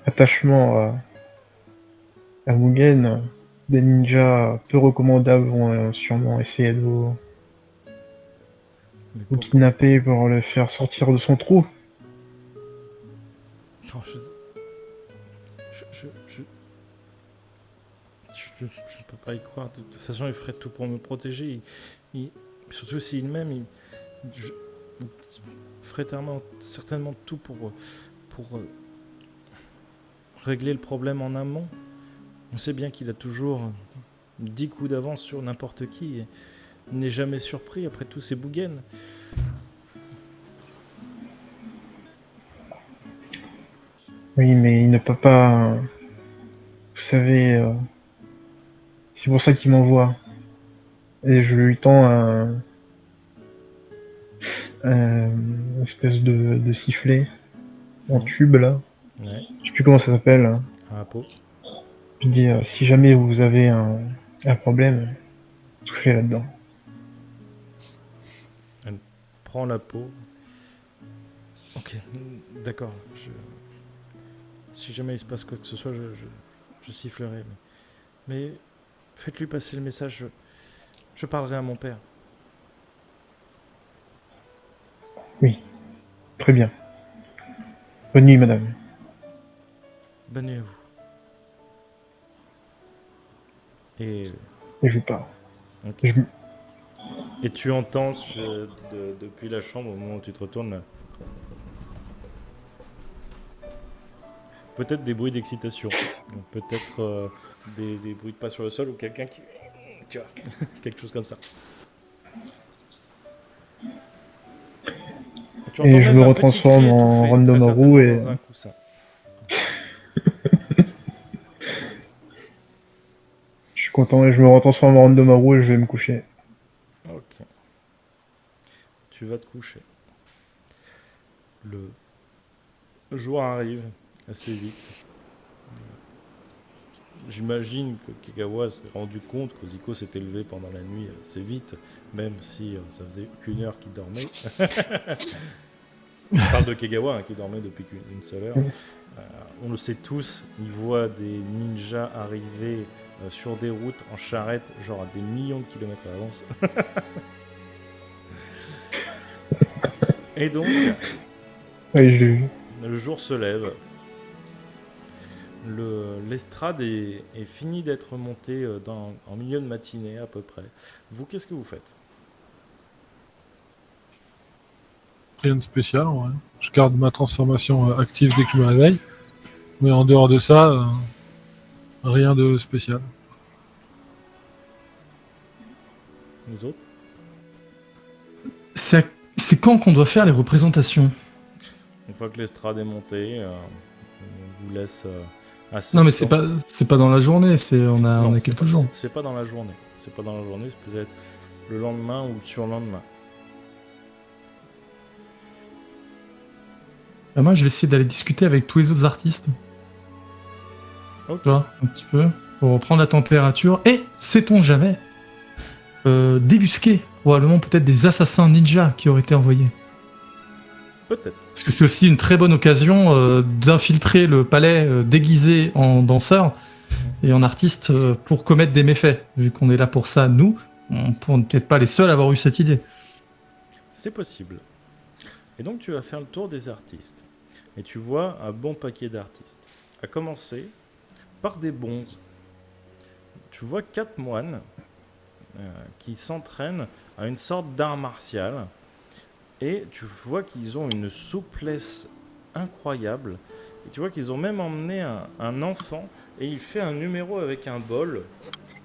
attachement à Mugen, des ninjas peu recommandables vont sûrement essayer de vous Mais kidnapper pour le faire sortir de son trou. Non, je ne peux pas y croire. De toute façon, il ferait tout pour me protéger. Surtout s'il m'aime, il ferait certainement tout pour régler le problème en amont. On sait bien qu'il a toujours 10 coups d'avance sur n'importe qui et n'est jamais surpris. Après tout, c'est Mugen. Oui, mais il ne peut pas. Vous savez, c'est pour ça qu'il m'envoie. Et je lui tends une espèce de sifflet en tube là. Ouais, Je sais plus comment ça s'appelle. Hein. à la peau. Je dis si jamais vous avez un problème, touchez là-dedans. Prends la peau. Ok, d'accord. Si jamais il se passe quoi que ce soit, je sifflerai. Mais faites-lui passer le message. Je parlerai à mon père. Très bien. Bonne nuit, madame. Bonne nuit à vous. Et, Et je vous parle. ok. Je- Et tu entends depuis la chambre, au moment où tu te retournes, là, peut-être des bruits d'excitation. Donc peut-être des bruits de pas sur le sol ou quelqu'un qui... Tu vois, quelque chose comme ça. Tu entends Et je même me un petit retransforme cri en étouffé, Random très Haru certainement et- dans un coussin. Je suis content et je me retransforme en Randomaru et je vais me coucher. Ok. Tu vas te coucher. Le jour arrive assez vite. J'imagine que Kagawa s'est rendu compte que Ziko s'était levé pendant la nuit assez vite, même si ça faisait qu'une heure qu'il dormait. On parle de Kagawa qui dormait depuis une seule heure. On le sait tous, il voit des ninjas arriver sur des routes en charrette, genre à des millions de kilomètres à l'avance. Et donc, Oui, je l'ai vu. le jour se lève. L'estrade est finie d'être montée en milieu de matinée à peu près. Vous, qu'est-ce que vous faites? Rien de spécial, ouais. Je garde ma transformation active dès que je me réveille. Mais en dehors de ça, rien de spécial. Les autres? C'est quand qu'on doit faire les représentations? Une fois que l'estrade est montée, on vous laisse assez Non, mais de temps. c'est pas dans la journée, on Non, a c'est quelques pas- jours. C'est pas dans la journée. C'est pas dans la journée, c'est peut-être le lendemain ou le surlendemain. Moi, je vais essayer d'aller discuter avec tous les autres artistes, Ok. tu vois, un petit peu, pour reprendre la température. Et, sait-on jamais, débusquer probablement peut-être des assassins ninja qui auraient été envoyés. Peut-être. Parce que c'est aussi une très bonne occasion d'infiltrer le palais déguisé en danseur et en artiste pour commettre des méfaits. Vu qu'on est là pour ça, nous, on n'est peut-être pas les seuls à avoir eu cette idée. C'est possible. Et donc tu vas faire le tour des artistes. Et tu vois un bon paquet d'artistes. À commencer par des bonzes. Tu vois 4 moines qui s'entraînent à une sorte d'art martial. Et tu vois qu'ils ont une souplesse incroyable. Et tu vois qu'ils ont même emmené un enfant. Et il fait un numéro avec un bol.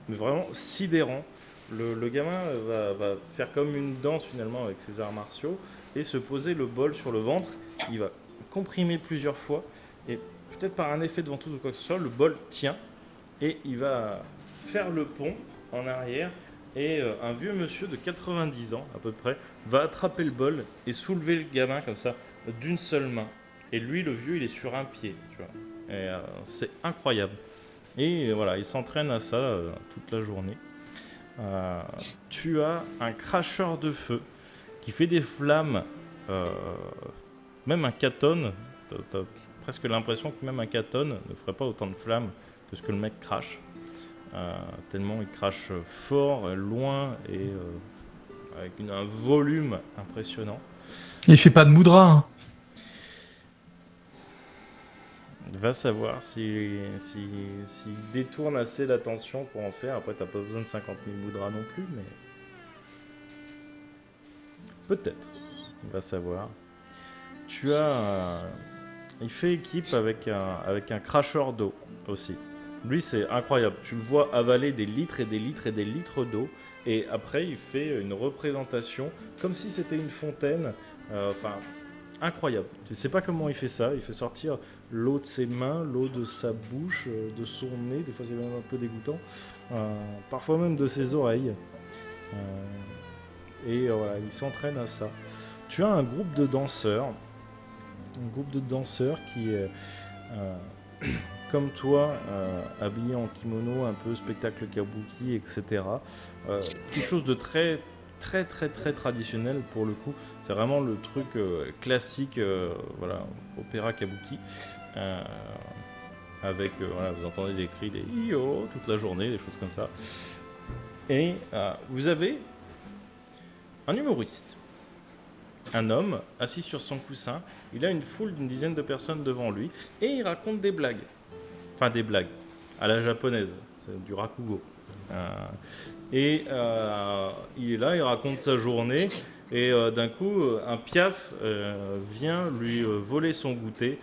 Mais vraiment sidérant. Le gamin va faire comme une danse finalement avec ses arts martiaux. Et se poser le bol sur le ventre. Il va comprimer plusieurs fois. Et peut-être par un effet de ventouse ou quoi que ce soit, le bol tient. Et il va faire le pont en arrière. Et un vieux monsieur de 90 ans à peu près va attraper le bol et soulever le gamin comme ça d'une seule main. Et lui, le vieux, il est sur un pied. Tu vois. Et c'est incroyable. Et voilà, il s'entraîne à ça toute la journée. Tu as un cracheur de feu qui fait des flammes, même un katon, t'as presque l'impression que même un katon ne ferait pas autant de flammes que ce que le mec crache, tellement il crache fort, loin et avec un volume impressionnant. Et il fait pas de moudra. Hein. Va savoir s'il détourne assez l'attention pour en faire. Après, t'as pas besoin de 50 000 moudras non plus, mais peut-être. Va savoir. Tu as... Il fait équipe avec un cracheur d'eau aussi. Lui, c'est incroyable. Tu le vois avaler des litres et des litres et des litres d'eau. Et après, il fait une représentation comme si c'était une fontaine. Enfin, incroyable. Tu sais pas comment il fait ça. Il fait sortir l'eau de ses mains, l'eau de sa bouche, de son nez. Des fois, c'est même un peu dégoûtant. Parfois même de ses oreilles. Et voilà, il s'entraîne à ça. Tu as un groupe de danseurs. Un groupe de danseurs qui est comme toi, habillé en kimono, un peu spectacle kabuki, etc. Quelque chose de très traditionnel pour le coup. C'est vraiment le truc classique, voilà, opéra kabuki. Avec, voilà, vous entendez des cris, des iyo toute la journée, des choses comme ça. Et vous avez un humoriste. Un homme assis sur son coussin, il a une foule d'une dizaine de personnes devant lui et il raconte des blagues. Enfin des blagues, à la japonaise, c'est du rakugo. Et il est là, il raconte sa journée et d'un coup un piaf vient lui voler son goûter.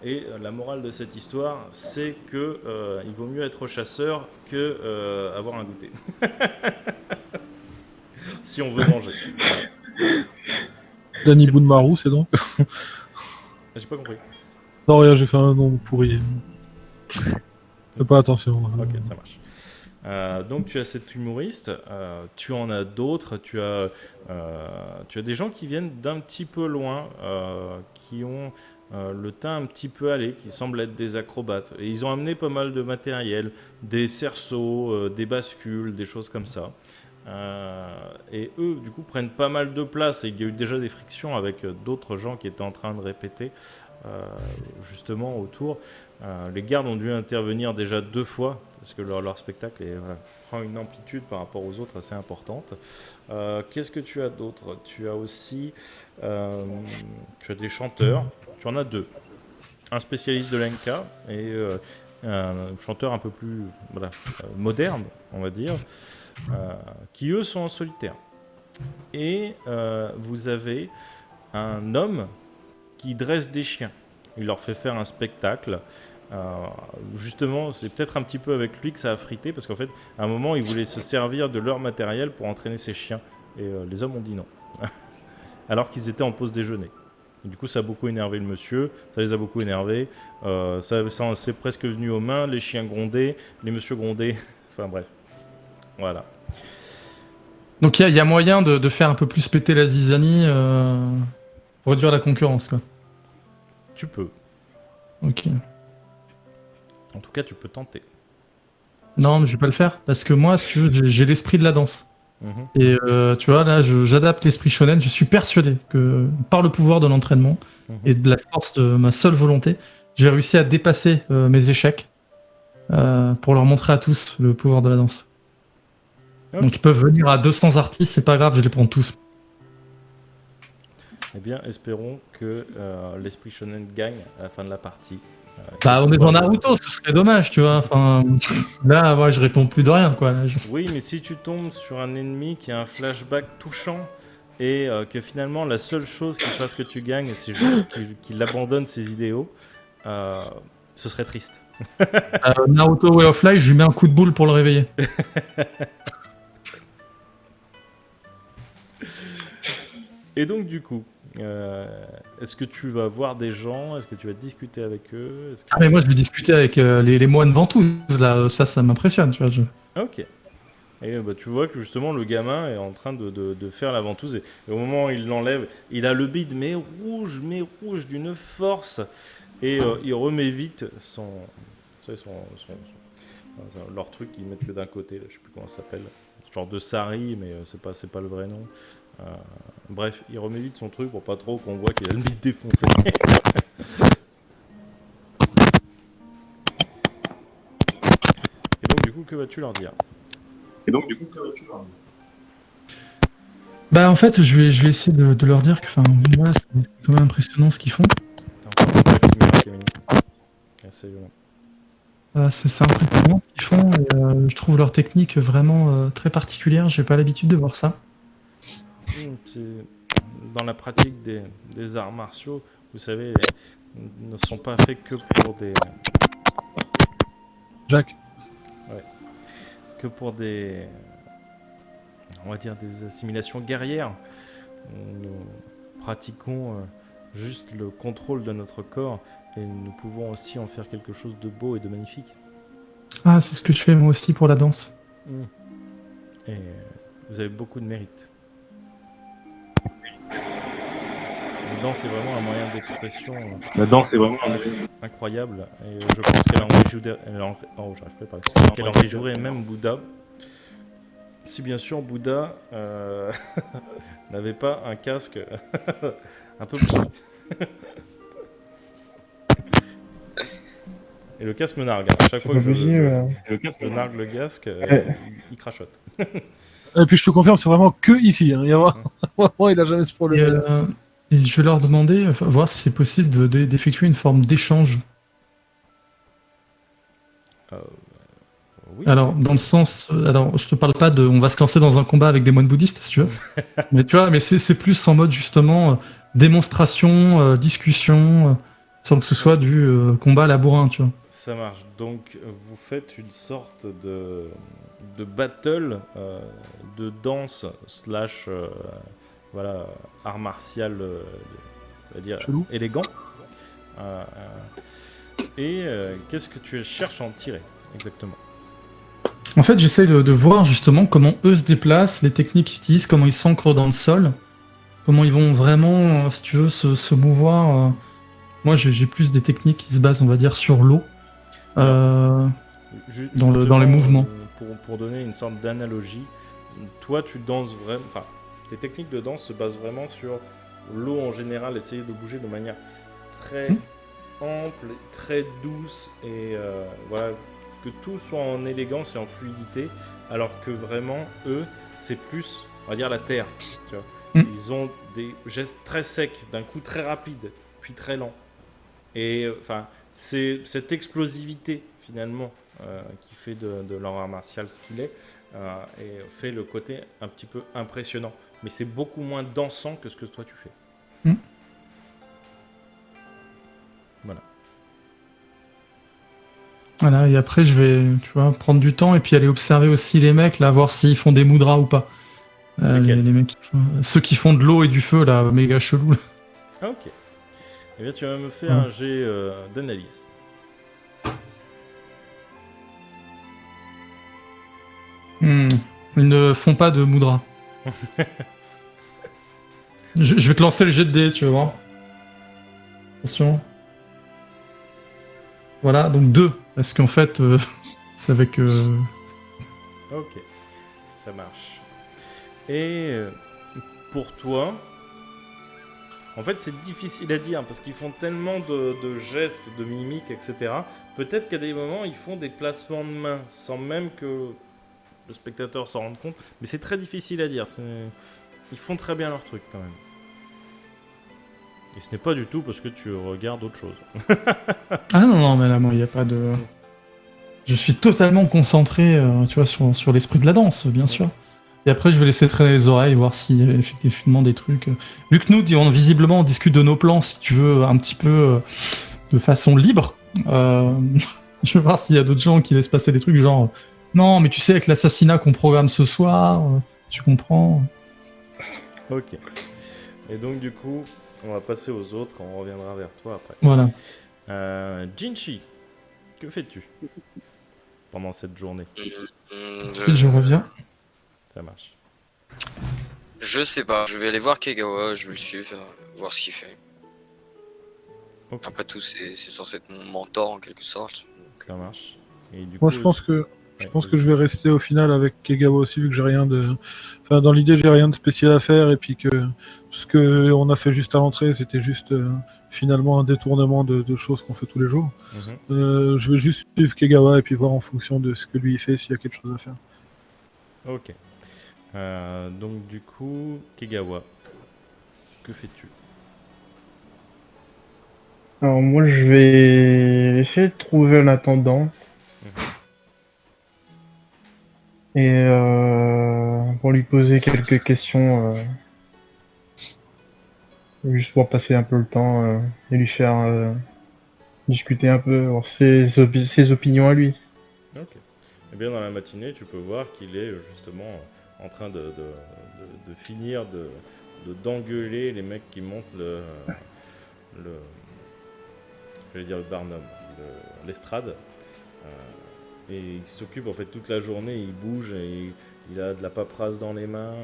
Et la morale de cette histoire, c'est que il vaut mieux être chasseur que avoir un goûter. Si on veut manger. Danny Boonmaru, c'est donc. J'ai pas compris. Non, rien, j'ai fait un nom pourri. Fais pas attention. Ok, ça marche. Donc tu as cet humoriste, tu en as d'autres, tu as des gens qui viennent d'un petit peu loin, qui ont le teint un petit peu allé, qui semblent être des acrobates. Et ils ont amené pas mal de matériel, des cerceaux, des bascules, des choses comme ça. Et eux, du coup, prennent pas mal de place. Et il y a eu déjà des frictions avec d'autres gens qui étaient en train de répéter, justement, autour. Les gardes ont dû intervenir déjà 2 fois, parce que leur spectacle prend une amplitude par rapport aux autres assez importante. Qu'est-ce que tu as d'autre? Tu as aussi tu as des chanteurs. Tu en as 2. Un spécialiste de l'Enka et un chanteur un peu plus moderne, on va dire, qui eux sont en solitaire. Et vous avez un homme qui dresse des chiens. Il leur fait faire un spectacle. Justement, c'est peut-être un petit peu avec lui que ça a frité, parce qu'en fait, à un moment, il voulait se servir de leur matériel pour entraîner ses chiens. Et les hommes ont dit non. Alors qu'ils étaient en pause déjeuner. Et du coup, ça a beaucoup énervé le monsieur, ça les a beaucoup énervés. Ça c'est presque venu aux mains, les chiens grondaient, les messieurs grondaient. Enfin bref, voilà. Donc il y a moyen de faire un peu plus péter la zizanie pour réduire la concurrence, quoi. Tu peux. Ok. En tout cas, tu peux tenter. Non, mais je vais pas le faire, parce que moi, si tu veux, j'ai l'esprit de la danse. Mhm. Et tu vois, là, j'adapte l'esprit shonen. Je suis persuadé que par le pouvoir de l'entraînement et de la force de ma seule volonté, j'ai réussi à dépasser mes échecs pour leur montrer à tous le pouvoir de la danse. Ok. Donc ils peuvent venir à 200 artistes, c'est pas grave, je les prends tous. Eh bien, espérons que l'esprit shonen gagne à la fin de la partie. Bah, on est dans Naruto, ce serait dommage, tu vois. Enfin, là, moi, je réponds plus de rien, quoi. Oui, mais si tu tombes sur un ennemi qui a un flashback touchant et que finalement la seule chose qui fasse que tu gagnes, c'est juste qu'il abandonne ses idéaux, ce serait triste. Naruto Way of Life, je lui mets un coup de boule pour le réveiller. Et donc, du coup, est-ce que tu vas voir des gens? Est-ce que tu vas discuter avec eux? Ah, mais moi, je vais discuter avec les moines ventouses, là. Ça m'impressionne, tu vois. Ok. Et tu vois que justement le gamin est en train de faire la ventouse et au moment où il l'enlève, il a le bide mais rouge d'une force et il remet vite leur truc qu'ils mettent que d'un côté, là, je sais plus comment ça s'appelle, genre de sari mais c'est pas le vrai nom. Bref, il remet vite son truc pour pas trop qu'on voit qu'il a le bide défoncé. Et donc du coup, que vas-tu leur dire? Bah, en fait, je vais essayer de leur dire que, enfin, moi, c'est quand même impressionnant ce qu'ils font. C'est impressionnant ce qu'ils font et je trouve leur technique vraiment très particulière. J'ai pas l'habitude de voir ça. Dans la pratique des arts martiaux, vous savez, ne sont pas faits que pour des... Jacques. Ouais. Que pour des... On va dire des assimilations guerrières. Nous pratiquons juste le contrôle de notre corps et nous pouvons aussi en faire quelque chose de beau et de magnifique. Ah, c'est ce que je fais moi aussi pour la danse. Et vous avez beaucoup de mérite. La danse est vraiment un moyen d'expression incroyable et je pense qu'elle en réjouirait même Bouddha. Si bien sûr Bouddha n'avait pas un casque un peu petit. Et le casque me nargue. À chaque fois que je nargue le casque, il crachote. Et puis je te confirme, c'est vraiment que ici. Hein. Il a jamais ce problème. Et je vais leur demander, voir si c'est possible d'effectuer une forme d'échange. Oui. Alors, dans le sens... Alors, je te parle pas de... On va se lancer dans un combat avec des moines bouddhistes, si tu veux. Mais tu vois, mais c'est plus en mode, justement, démonstration, discussion, sans que ce soit du combat à la bourrin, tu vois. Ça marche. Donc, vous faites une sorte de battle de danse / voilà, art martial, on va dire, élégant. Et qu'est-ce que tu cherches à en tirer, exactement? En fait, j'essaie de voir justement comment eux se déplacent, les techniques qu'ils utilisent, comment ils s'ancrent dans le sol, comment ils vont vraiment, si tu veux, se mouvoir. Moi, j'ai plus des techniques qui se basent, on va dire, sur l'eau. Dans les Justement, mouvements. Pour donner une sorte d'analogie, toi tu danses vraiment, enfin tes techniques de danse se basent vraiment sur l'eau en général, essayer de bouger de manière très ample, très douce et voilà, que tout soit en élégance et en fluidité, alors que vraiment eux c'est plus, on va dire, la terre, tu vois. Ils ont des gestes très secs, d'un coup très rapide, puis très lent. Et enfin, c'est cette explosivité finalement qui fait de leur art martial ce qu'il est et fait le côté un petit peu impressionnant. Mais c'est beaucoup moins dansant que ce que toi tu fais. Voilà. Voilà, et après je vais, tu vois, prendre du temps et puis aller observer aussi les mecs, là, voir s'ils font des mudras ou pas. Les mecs ceux qui font de l'eau et du feu, là, méga chelou. Ah, ok. Eh bien, tu vas me faire un jet d'analyse. Ils ne font pas de mudra. je vais te lancer le jet de dés, tu vas voir. Attention. Voilà, donc 2. Parce qu'en fait, c'est avec... Ok, ça marche. Et pour toi, en fait, c'est difficile à dire parce qu'ils font tellement de gestes, de mimiques, etc. Peut-être qu'à des moments, ils font des placements de mains sans même que le spectateur s'en rende compte. Mais c'est très difficile à dire. Ils font très bien leur truc quand même. Et ce n'est pas du tout parce que tu regardes autre chose. Ah non, mais là, moi, il n'y a pas de... Je suis totalement concentré, tu vois, sur l'esprit de la danse, bien sûr. Et après, je vais laisser traîner les oreilles, voir s'il y a effectivement des trucs... Vu que nous, visiblement, on discute de nos plans, si tu veux, un petit peu de façon libre, je vais voir s'il y a d'autres gens qui laissent passer des trucs genre... Non, mais tu sais, avec l'assassinat qu'on programme ce soir, tu comprends. Ok. Et donc, du coup, on va passer aux autres, on reviendra vers toi après. Voilà. Jinchi, que fais-tu pendant cette journée? Je reviens. Ça marche. Je sais pas, je vais aller voir Kegawa, je vais le suivre, voir ce qu'il fait. Ok. Après tout, c'est censé être mon mentor en quelque sorte. Ça marche. Et du Moi, coup, je pense que je vais rester au final avec Kegawa aussi, vu que j'ai rien de. Enfin, dans l'idée, j'ai rien de spécial à faire, et puis que ce qu'on a fait juste à l'entrée, c'était juste finalement un détournement de choses qu'on fait tous les jours. Je vais juste suivre Kegawa et puis voir en fonction de ce que lui il fait s'il y a quelque chose à faire. Ok. Donc du coup, Kegawa, que fais-tu? Alors moi je vais essayer de trouver un attendant. Et pour lui poser quelques questions, juste pour passer un peu le temps et lui faire discuter un peu, voir ses opinions à lui. Ok. Eh bien, dans la matinée, tu peux voir qu'il est justement en train de finir d'engueuler les mecs qui montent j'allais dire le Barnum, l'estrade. Et il s'occupe en fait toute la journée, il bouge et il a de la paperasse dans les mains.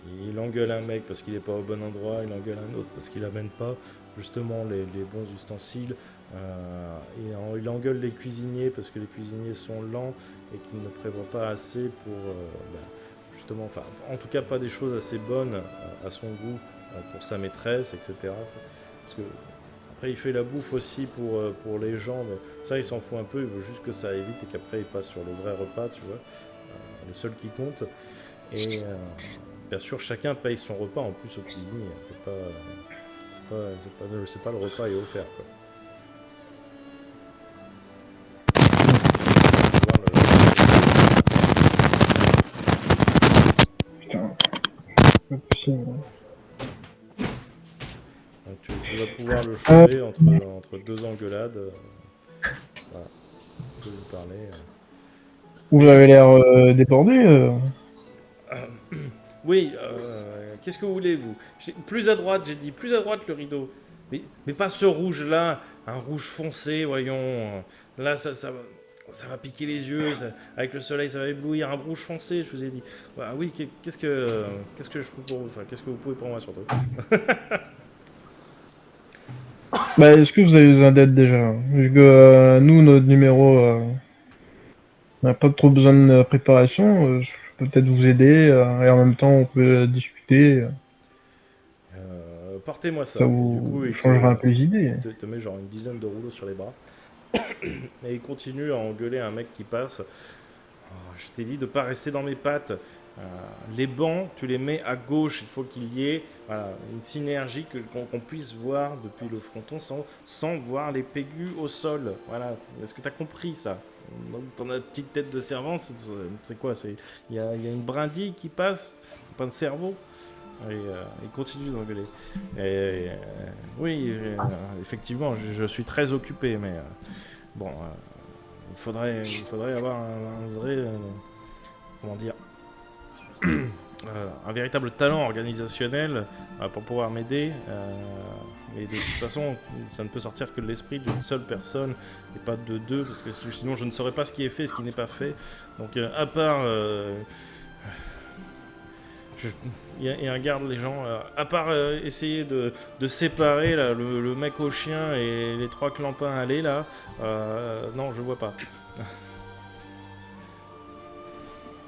Et il engueule un mec parce qu'il n'est pas au bon endroit, il engueule un autre parce qu'il n'amène pas justement les bons ustensiles. Il engueule les cuisiniers parce que les cuisiniers sont lents et qu'ils ne prévoient pas assez pour justement, enfin, en tout cas pas des choses assez bonnes à son goût pour sa maîtresse, etc. Parce que après il fait la bouffe aussi pour les gens, mais ça il s'en fout un peu, il veut juste que ça aille vite et qu'après il passe sur le vrai repas, tu vois, le seul qui compte. Et bien sûr chacun paye son repas en plus au cuisinier, c'est pas le repas est offert quoi. Pas possible. Donc tu vas pouvoir le choper entre deux engueulades. Voilà. Tu peux lui parler. Vous avez l'air débordé. Oui, qu'est-ce que vous voulez, vous? Plus à droite, j'ai dit, plus à droite le rideau. Mais pas ce rouge-là, un rouge foncé, voyons. Là, ça va. ça va piquer les yeux, avec le soleil ça va éblouir, un rouge foncé, je vous ai dit. Bah oui, qu'est-ce que je peux pour vous, enfin, qu'est-ce que vous pouvez pour moi surtout. Bah, est-ce que vous avez besoin d'aide déjà? Vu que nous, notre numéro, on n'a pas trop besoin de préparation, je peux peut-être vous aider, et en même temps, on peut discuter, Portez-moi ça. ça Et vous du coup, changera un peu les idées. il te met genre une dizaine de rouleaux sur les bras. Et il continue à engueuler un mec qui passe. Oh, je t'ai dit de pas rester dans mes pattes. Les bancs, tu les mets à gauche. Il faut qu'il y ait voilà, une synergie qu'on puisse voir depuis le fronton sans voir les pégus au sol. Voilà. Est-ce que tu as compris ça? Donc, dans notre petite tête de servant, c'est quoi? Il y a une brindille qui passe, pas de cerveau. Et il continue d'engueuler. Oui, effectivement, je suis très occupé, mais bon, il faudrait avoir un vrai, comment dire, un véritable talent organisationnel pour pouvoir m'aider. Et de toute façon, ça ne peut sortir que de l'esprit d'une seule personne et pas de deux, parce que sinon je ne saurais pas ce qui est fait et ce qui n'est pas fait. Donc, à part il y a un garde, les gens, à part essayer de séparer là, le mec au chien et les 3 clampins allés là, non, je vois pas.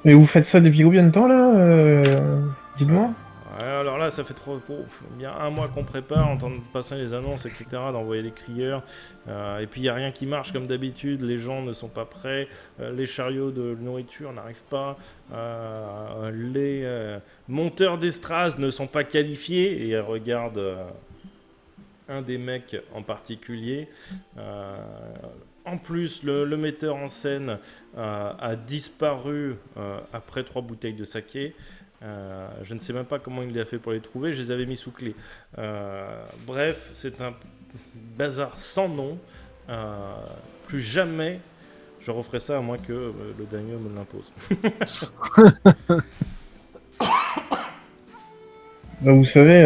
Mais vous faites ça depuis combien de temps là dites-moi. Ouais, alors là, ça fait bien un mois qu'on prépare, en train de passer les annonces, etc., d'envoyer les crieurs. Et puis il n'y a rien qui marche comme d'habitude, les gens ne sont pas prêts, les chariots de nourriture n'arrivent pas, les monteurs d'estrade ne sont pas qualifiés. Et elle regarde un des mecs en particulier. En plus, le metteur en scène a disparu après 3 bouteilles de saké. Je ne sais même pas comment il a fait pour les trouver, je les avais mis sous clé. Bref, c'est un bazar sans nom. Plus jamais je referai ça à moins que le daimyo me l'impose. Bah, vous savez,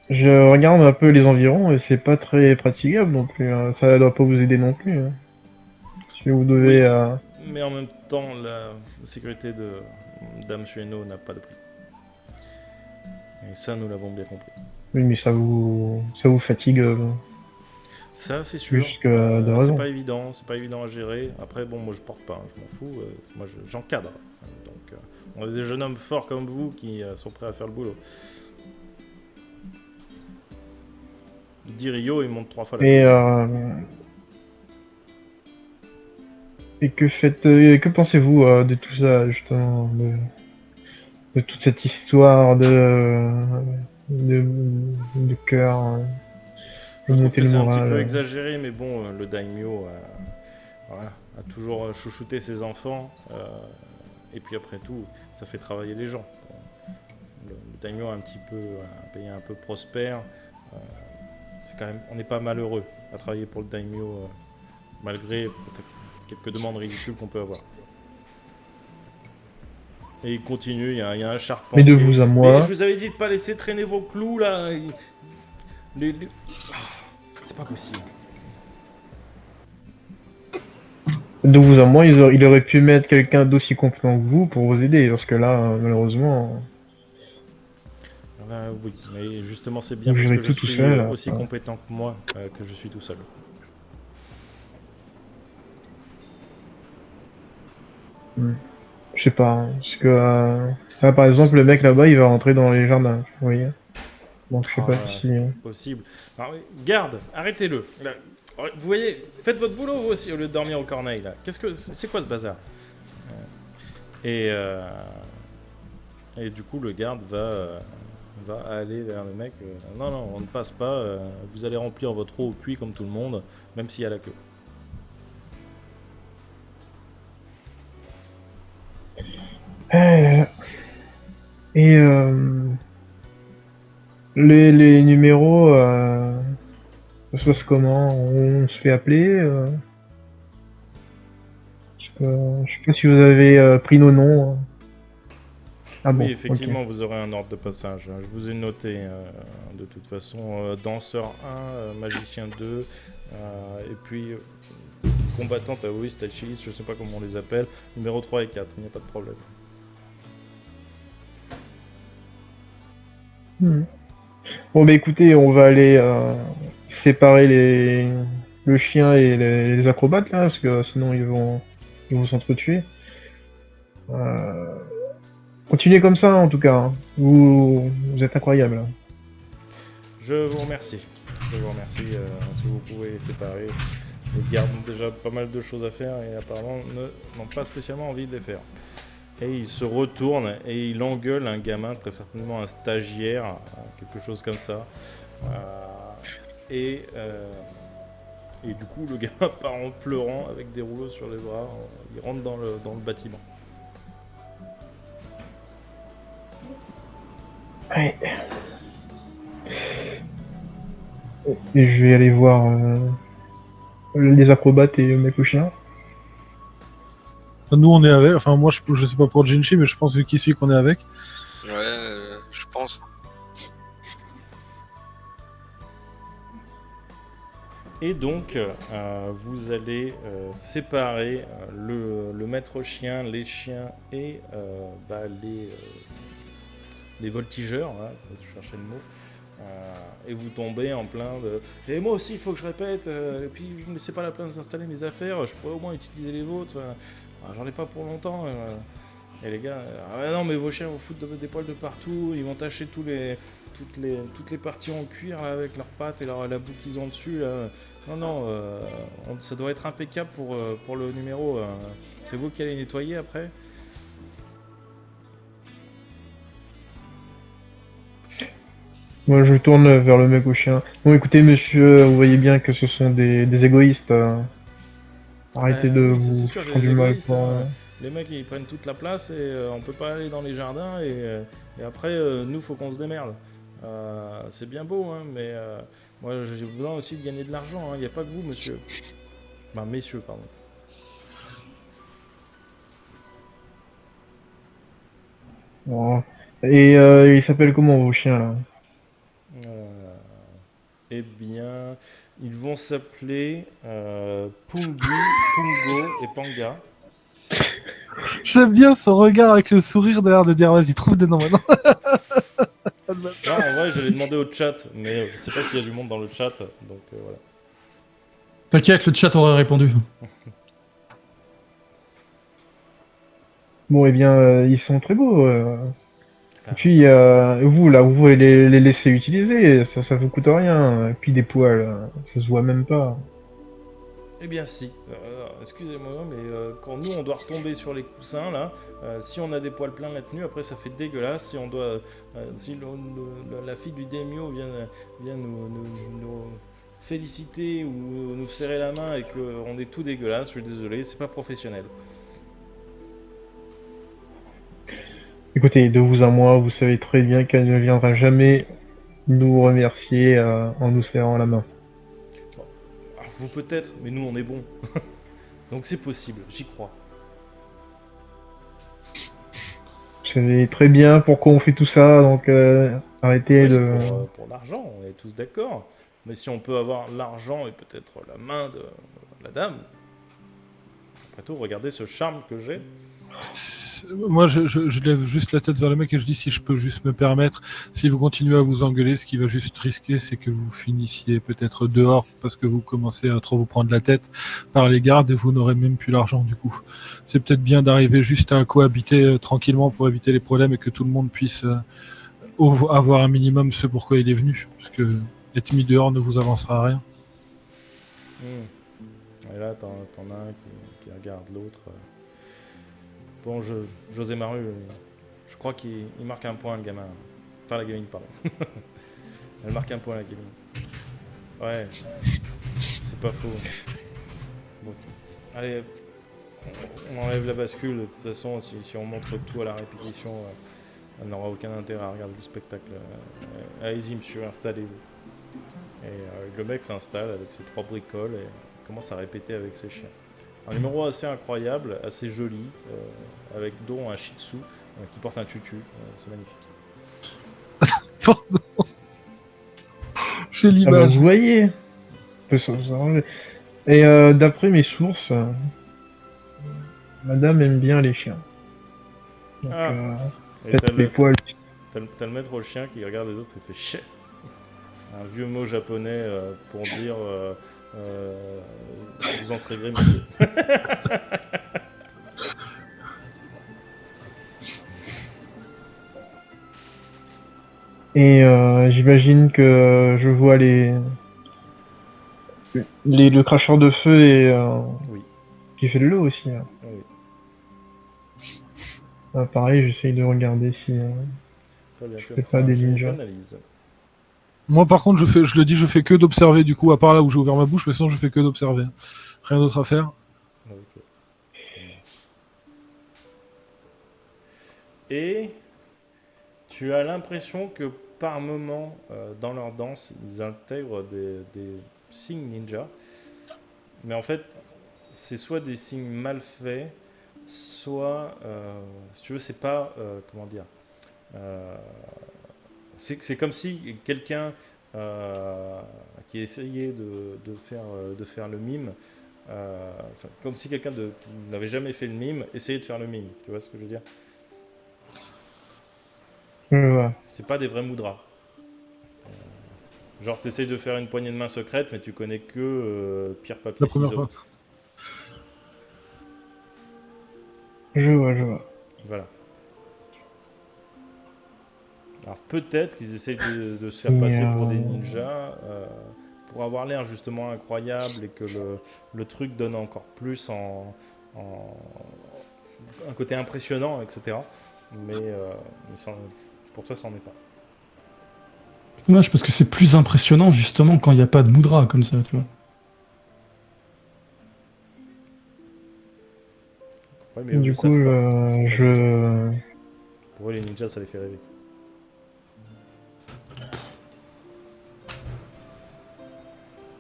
je regarde un peu les environs et c'est pas très praticable non plus. Ça doit pas vous aider non plus. Si vous devez. Mais en même temps, la sécurité de Dame Sueno n'a pas de prix. Et ça, nous l'avons bien compris. Oui, mais ça vous fatigue Ça, c'est sûr. plus que de raison. C'est pas évident à gérer. Après, bon, moi je porte pas, je m'en fous. Moi, j'encadre. Donc, on est des jeunes hommes forts comme vous qui sont prêts à faire le boulot. Il dit Rio, il monte 3 fois la Et que pensez-vous de tout ça, justement, de toute cette histoire de cœur, Je de trouve monter que le c'est un petit peu moral? exagéré, mais bon, le daimyo voilà, a toujours chouchouté ses enfants. Et puis après tout, ça fait travailler les gens. Le daimyo un pays un peu prospère. C'est quand même, on n'est pas malheureux à travailler pour le daimyo, malgré peut-être quelques demandes ridicules qu'on peut avoir. Et il continue, il y a un charpentier. Mais de vous à moi. Mais je vous avais dit de pas laisser traîner vos clous là. C'est pas possible. De vous à moi, il aurait pu mettre quelqu'un d'aussi compétent que vous pour vous aider, parce que là, malheureusement. Oui, mais justement c'est bien Vous parce gérez que je tout suis seul, aussi compétent que moi que je suis tout seul. Je sais pas, parce que là, par exemple, le mec là-bas, il va rentrer dans les jardins, vous voyez. Donc je sais pas si. C'est possible. Alors, garde, arrêtez-le. Là, vous voyez, faites votre boulot vous aussi au lieu de dormir au corneille là. C'est quoi ce bazar? Et du coup le garde va aller vers le mec. Non, on ne passe pas. Vous allez remplir votre eau au puits comme tout le monde, même s'il y a la queue. Et les numéros, ça se passe comment? On se fait appeler je sais pas si vous avez pris nos noms. Ah bon, Oui, effectivement, ok. vous aurez un ordre de passage. Je vous ai noté, de toute façon, danseur 1, magicien 2, et puis combattants taoïstes, tachiistes, je sais pas comment on les appelle, numéro 3 et 4, il n'y a pas de problème. Bon, bah écoutez, on va aller séparer le chien et les acrobates là, parce que sinon ils vont s'entretuer. Continuez comme ça en tout cas. Hein. Vous êtes incroyable. Hein. Je vous remercie. Je vous remercie si vous pouvez les séparer. Les gardes ont déjà pas mal de choses à faire et apparemment n'ont pas spécialement envie de les faire. Et il se retourne et il engueule un gamin, très certainement un stagiaire, quelque chose comme ça. Et du coup, le gamin part en pleurant avec des rouleaux sur les bras. Il rentre dans le bâtiment. Ouais. Et je vais aller voir les acrobates et le mec au chien. Nous, on est avec. Enfin, moi, je sais pas pour Jinchi, mais je pense vu qui suit qu'on est avec. Ouais, je pense. Et donc, vous allez séparer le maître chien, les chiens et les voltigeurs, hein, je cherchais le mot. Et vous tombez en plein de... Et moi aussi, il faut que je répète, et puis je ne me laissais pas la place d'installer mes affaires, je pourrais au moins utiliser les vôtres. J'en ai pas pour longtemps. Et les gars, non mais vos chiens vont foutre des poils de partout, ils vont tacher toutes les parties en cuir là, avec leurs pattes et la boue qu'ils ont dessus. Là. Non, ça doit être impeccable pour le numéro. C'est vous qui allez nettoyer après. Moi je tourne vers le mec au chien. Bon écoutez monsieur, vous voyez bien que ce sont des égoïstes. Arrêtez de oui, vous c'est sûr, j'ai faire les du mal égoïstes, pour... hein. Les mecs ils prennent toute la place et on peut pas aller dans les jardins et après nous faut qu'on se démerde. C'est bien beau hein, mais moi j'ai besoin aussi de gagner de l'argent, il n'y a pas que vous monsieur. Enfin messieurs pardon. Bon. Et il s'appelle comment vos chiens là? Eh bien, ils vont s'appeler Pungu, Pungo et Panga. J'aime bien son regard avec le sourire derrière de dire vas-y, trouve des noms maintenant. Non, en vrai, j'allais demander au chat, mais je sais pas s'il y a du monde dans le chat, donc voilà. T'inquiète, le chat aurait répondu. Bon, eh bien, ils sont très beaux. Et puis, vous, là, vous pouvez les laisser utiliser, ça vous coûte rien. Et puis des poils, ça se voit même pas. Eh bien si, excusez-moi, mais quand nous on doit retomber sur les coussins là, si on a des poils pleins la tenue, après ça fait dégueulasse. Si on doit, si la fille du daimyo vient nous féliciter ou nous serrer la main et qu'on est tout dégueulasse, je suis désolé, c'est pas professionnel. Écoutez, de vous à moi, vous savez très bien qu'elle ne viendra jamais nous remercier en nous serrant la main. Vous peut-être, mais nous on est bons. Donc c'est possible, j'y crois. Vous savez très bien pourquoi on fait tout ça, donc arrêtez Oui, de... c'est pour l'argent, on est tous d'accord. Mais si on peut avoir l'argent et peut-être la main de la dame, après tout, regardez ce charme que j'ai. Moi, je lève juste la tête vers le mec et je dis si je peux juste me permettre, si vous continuez à vous engueuler, ce qui va juste risquer, c'est que vous finissiez peut-être dehors parce que vous commencez à trop vous prendre la tête par les gardes et vous n'aurez même plus l'argent du coup. C'est peut-être bien d'arriver juste à cohabiter tranquillement pour éviter les problèmes et que tout le monde puisse avoir un minimum ce pourquoi il est venu, parce que être mis dehors ne vous avancera à rien. Et là, t'en as un qui regarde l'autre. Bon, José Maru, je crois qu'il marque un point, le gamin. Enfin, la gamine, pardon. Elle marque un point, la gamine. Ouais, c'est pas faux. Bon. Allez, on enlève la bascule. De toute façon, si on montre tout à la répétition, elle n'aura aucun intérêt à regarder le spectacle. Allez-y, monsieur, installez-vous. Et le mec s'installe avec ses 3 bricoles et commence à répéter avec ses chiens. Un numéro assez incroyable, assez joli, avec dont un shih tzu qui porte un tutu. C'est magnifique. J'ai Ah bah, l'image. vous voyez, on peut s'en arranger. Et d'après mes sources, madame aime bien les chiens. Donc, Ah. Et peut-être les poils. t'as le maître chien qui regarde les autres et fait chais. Un vieux mot japonais pour dire vous en serez gré, monsieur. Et j'imagine que je vois le cracheur de feu et Oui. qui fait de l'eau aussi. Hein. Oui. Pareil, j'essaye de regarder si Très bien, tu vas fais me pas faire un des jet ninjas. d'analyse. Moi, par contre, je fais que d'observer, du coup, à part là où j'ai ouvert ma bouche, mais sinon, je fais que d'observer. Rien d'autre à faire. Ok. Ça marche. Et tu as l'impression que par moment, dans leur danse, ils intègrent des signes ninja. Mais en fait, c'est soit des signes mal faits, soit, si tu veux, c'est pas, comment dire, euh, c'est comme si quelqu'un qui essayait de faire le mime, comme si quelqu'un qui n'avait jamais fait le mime essayait de faire le mime. Tu vois ce que je veux dire? Je vois. C'est pas des vrais moudras. Genre, t'essayes de faire une poignée de main secrète, mais tu connais que pierre, papier, La première ciseaux. fois. Je vois. Voilà. Alors peut-être qu'ils essayent de se faire Et, passer pour des ninjas, pour avoir l'air justement incroyable et que le truc donne encore plus en- un côté impressionnant, etc. Mais pour toi, ça n'en est pas. C'est dommage parce que c'est plus impressionnant justement quand il n'y a pas de moudra comme ça, tu vois. Ouais, mais eux du le coup, savent pas. Ils sont pas ninjas. je... Pour eux, les ninjas, ça les fait rêver.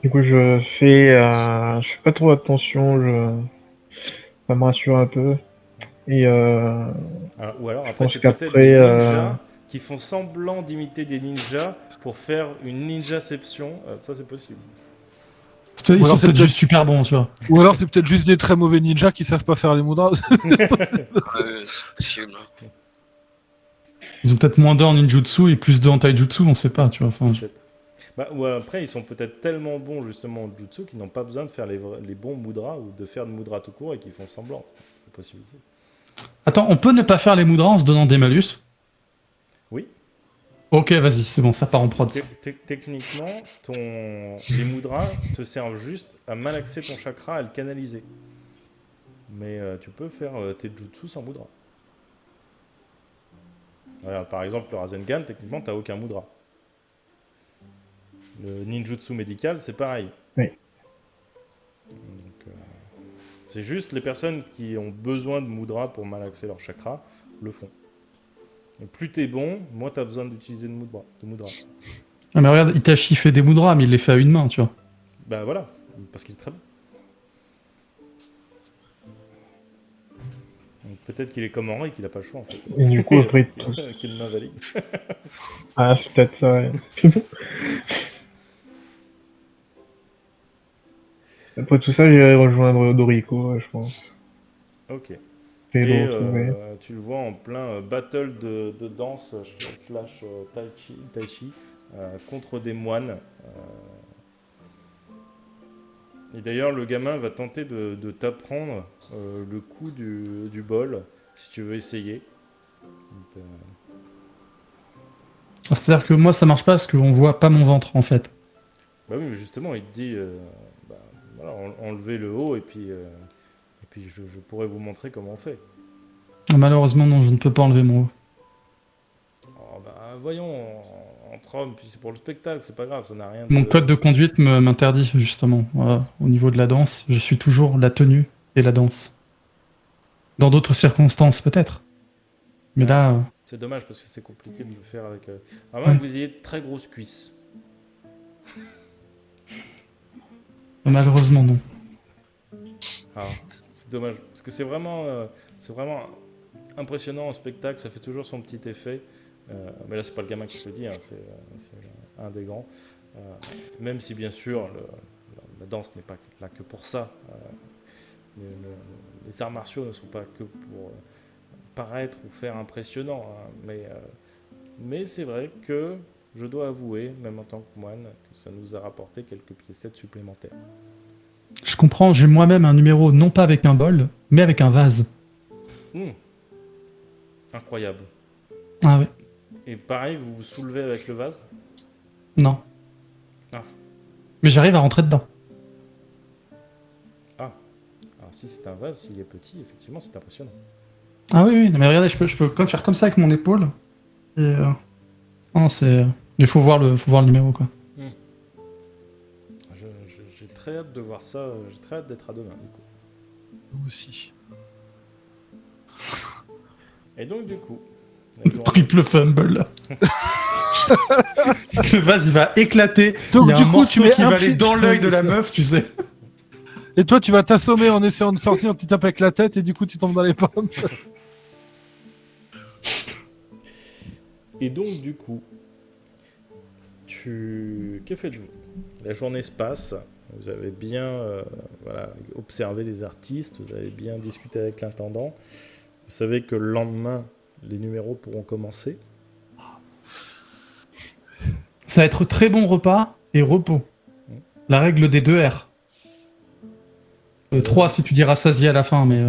Du coup, je fais pas trop attention, ça me rassure un peu. Et Ou alors, je après, pense c'est peut-être des qu'après, ninjas qui font semblant d'imiter des ninjas pour faire une ninjaception. Ça, c'est possible. Ils Ou sont alors c'est peut-être peut-être juste super bons, tu vois. Ou alors c'est peut-être juste des très mauvais ninjas qui savent pas faire les moudras. C'est possible. Ils ont peut-être moins d'heures en ninjutsu et plus d'heures en taijutsu, on sait pas, tu vois. Enfin, Peut-être. Ou après, ils sont peut-être tellement bons justement en jutsu qu'ils n'ont pas besoin de faire les bons mudras ou de faire de mudras tout court et qu'ils font semblant. C'est possible aussi. Attends, on peut ne pas faire les moudras en se donnant des malus? Oui. Ok, vas-y, c'est bon, ça part en prod. Ça. Techniquement, les mudras te servent juste à malaxer ton chakra, à le canaliser. Mais tu peux faire tes jutsu sans mudra. Regarde, par exemple, le Rasengan, techniquement, tu n'as aucun mudra. Le ninjutsu médical, c'est pareil. Oui. Donc, c'est juste les personnes qui ont besoin de mudra pour malaxer leur chakra le font. Et plus t'es bon, moins t'as besoin d'utiliser de mudra. Ah, mais regarde, Itachi fait des moudras, mais il les fait à une main, tu vois. Bah voilà, parce qu'il est très bon. Donc, peut-être qu'il est comme Henri, qu'il a pas le choix en fait. et du coup, après, Qu'il main valide. ah, c'est peut-être ça, ouais. Après tout ça, j'irai rejoindre Doriko, je pense. Ok. Et Et le retrouver. tu le vois en plein battle de danse slash tai chi contre des moines. Et d'ailleurs, le gamin va tenter de t'apprendre le coup du bol, si tu veux essayer. Donc, C'est-à-dire que moi, ça marche pas parce qu'on voit pas mon ventre, en fait. bah oui, mais justement, il te dit, voilà, enlevez le haut et puis je pourrais vous montrer comment on fait. Malheureusement, non, je ne peux pas enlever mon haut. Oh, bah, voyons, entre hommes, puis c'est pour le spectacle, c'est pas grave, ça n'a rien de... Mon code de conduite m'interdit, justement. Au niveau de la danse, je suis toujours la tenue et la danse. Dans d'autres circonstances, peut-être. Mais Ouais, là, c'est dommage parce que c'est compliqué de le faire avec... À moins que vous ayez de très grosses cuisses. malheureusement, non. Ah, c'est dommage. Parce que c'est vraiment impressionnant en spectacle, ça fait toujours son petit effet. Mais là, c'est pas le gamin qui te le dit, hein, c'est un des grands. Même si, bien sûr, la danse n'est pas là que pour ça. Les arts martiaux ne sont pas que pour paraître ou faire impressionnant, hein, mais c'est vrai que je dois avouer, même en tant que moine, que ça nous a rapporté quelques piécettes supplémentaires. Je comprends, j'ai moi-même un numéro non pas avec un bol, mais avec un vase. Incroyable. Ah oui, Et pareil, vous vous soulevez avec le vase? non. Ah. Mais j'arrive à rentrer dedans. Alors si c'est un vase, s'il est petit, effectivement, c'est impressionnant. Ah oui, oui, non, mais regardez, je peux comme faire comme ça avec mon épaule. Et non, c'est... Mais faut voir le numéro, quoi. J'ai très hâte de voir ça, j'ai très hâte d'être à demain, du coup. Nous aussi. Et donc, du coup... la journée- Triple fumble. Le vase, il va éclater. Donc, il y a du un coup, morceau tu mets qui un va pied aller dans de- l'œil de la ça. meuf, tu sais. Et toi, tu vas t'assommer en essayant de sortir, tu tapes avec la tête et du coup, tu tombes dans les pommes. Et donc, du coup, que faites-vous? La journée se passe, vous avez bien observé les artistes, vous avez bien discuté avec l'intendant. Vous savez que le lendemain, les numéros pourront commencer. Ça va être très bon repas et repos. La règle des 2 R. 3 si tu dis rassasié à la fin, mais...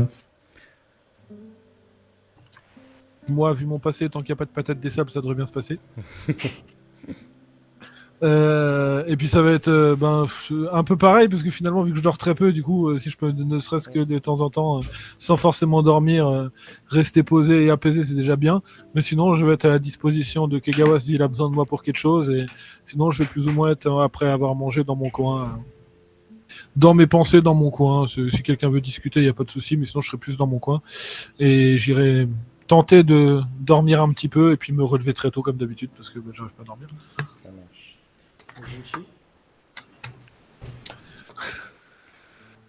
Moi, vu mon passé, tant qu'il n'y a pas de patate des sables, ça devrait bien se passer. Et puis ça va être un peu pareil, parce que finalement, vu que je dors très peu, du coup, si je peux ne serait-ce que de temps en temps, sans forcément dormir, rester posé et apaisé, c'est déjà bien. Mais sinon, je vais être à la disposition de Kegawa s'il a besoin de moi pour quelque chose. Et sinon, je vais plus ou moins être, après avoir mangé, dans mon coin. Dans mes pensées, dans mon coin. Si quelqu'un veut discuter, il n'y a pas de souci, mais sinon, je serai plus dans mon coin. Et j'irai tenter de dormir un petit peu et puis me relever très tôt comme d'habitude parce que j'arrive pas à dormir. Ça marche. Jinchi?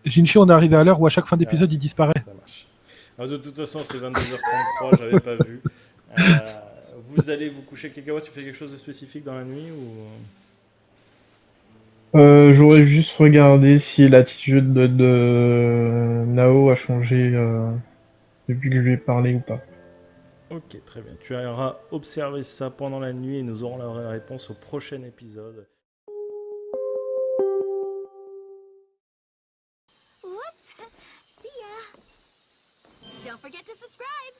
Jinchi, on est arrivé à l'heure où à chaque fin d'épisode il disparaît. Ça marche. Alors, de toute façon, c'est 22h33, j'avais pas vu. Vous allez vous coucher, Kegawa, tu fais quelque chose de spécifique dans la nuit ou... J'aurais juste regardé si l'attitude de Nao a changé depuis que je lui ai parlé ou pas. Ok, très bien. Tu auras observé ça pendant la nuit et nous aurons la réponse au prochain épisode. Whoops! See ya! Don't forget to subscribe!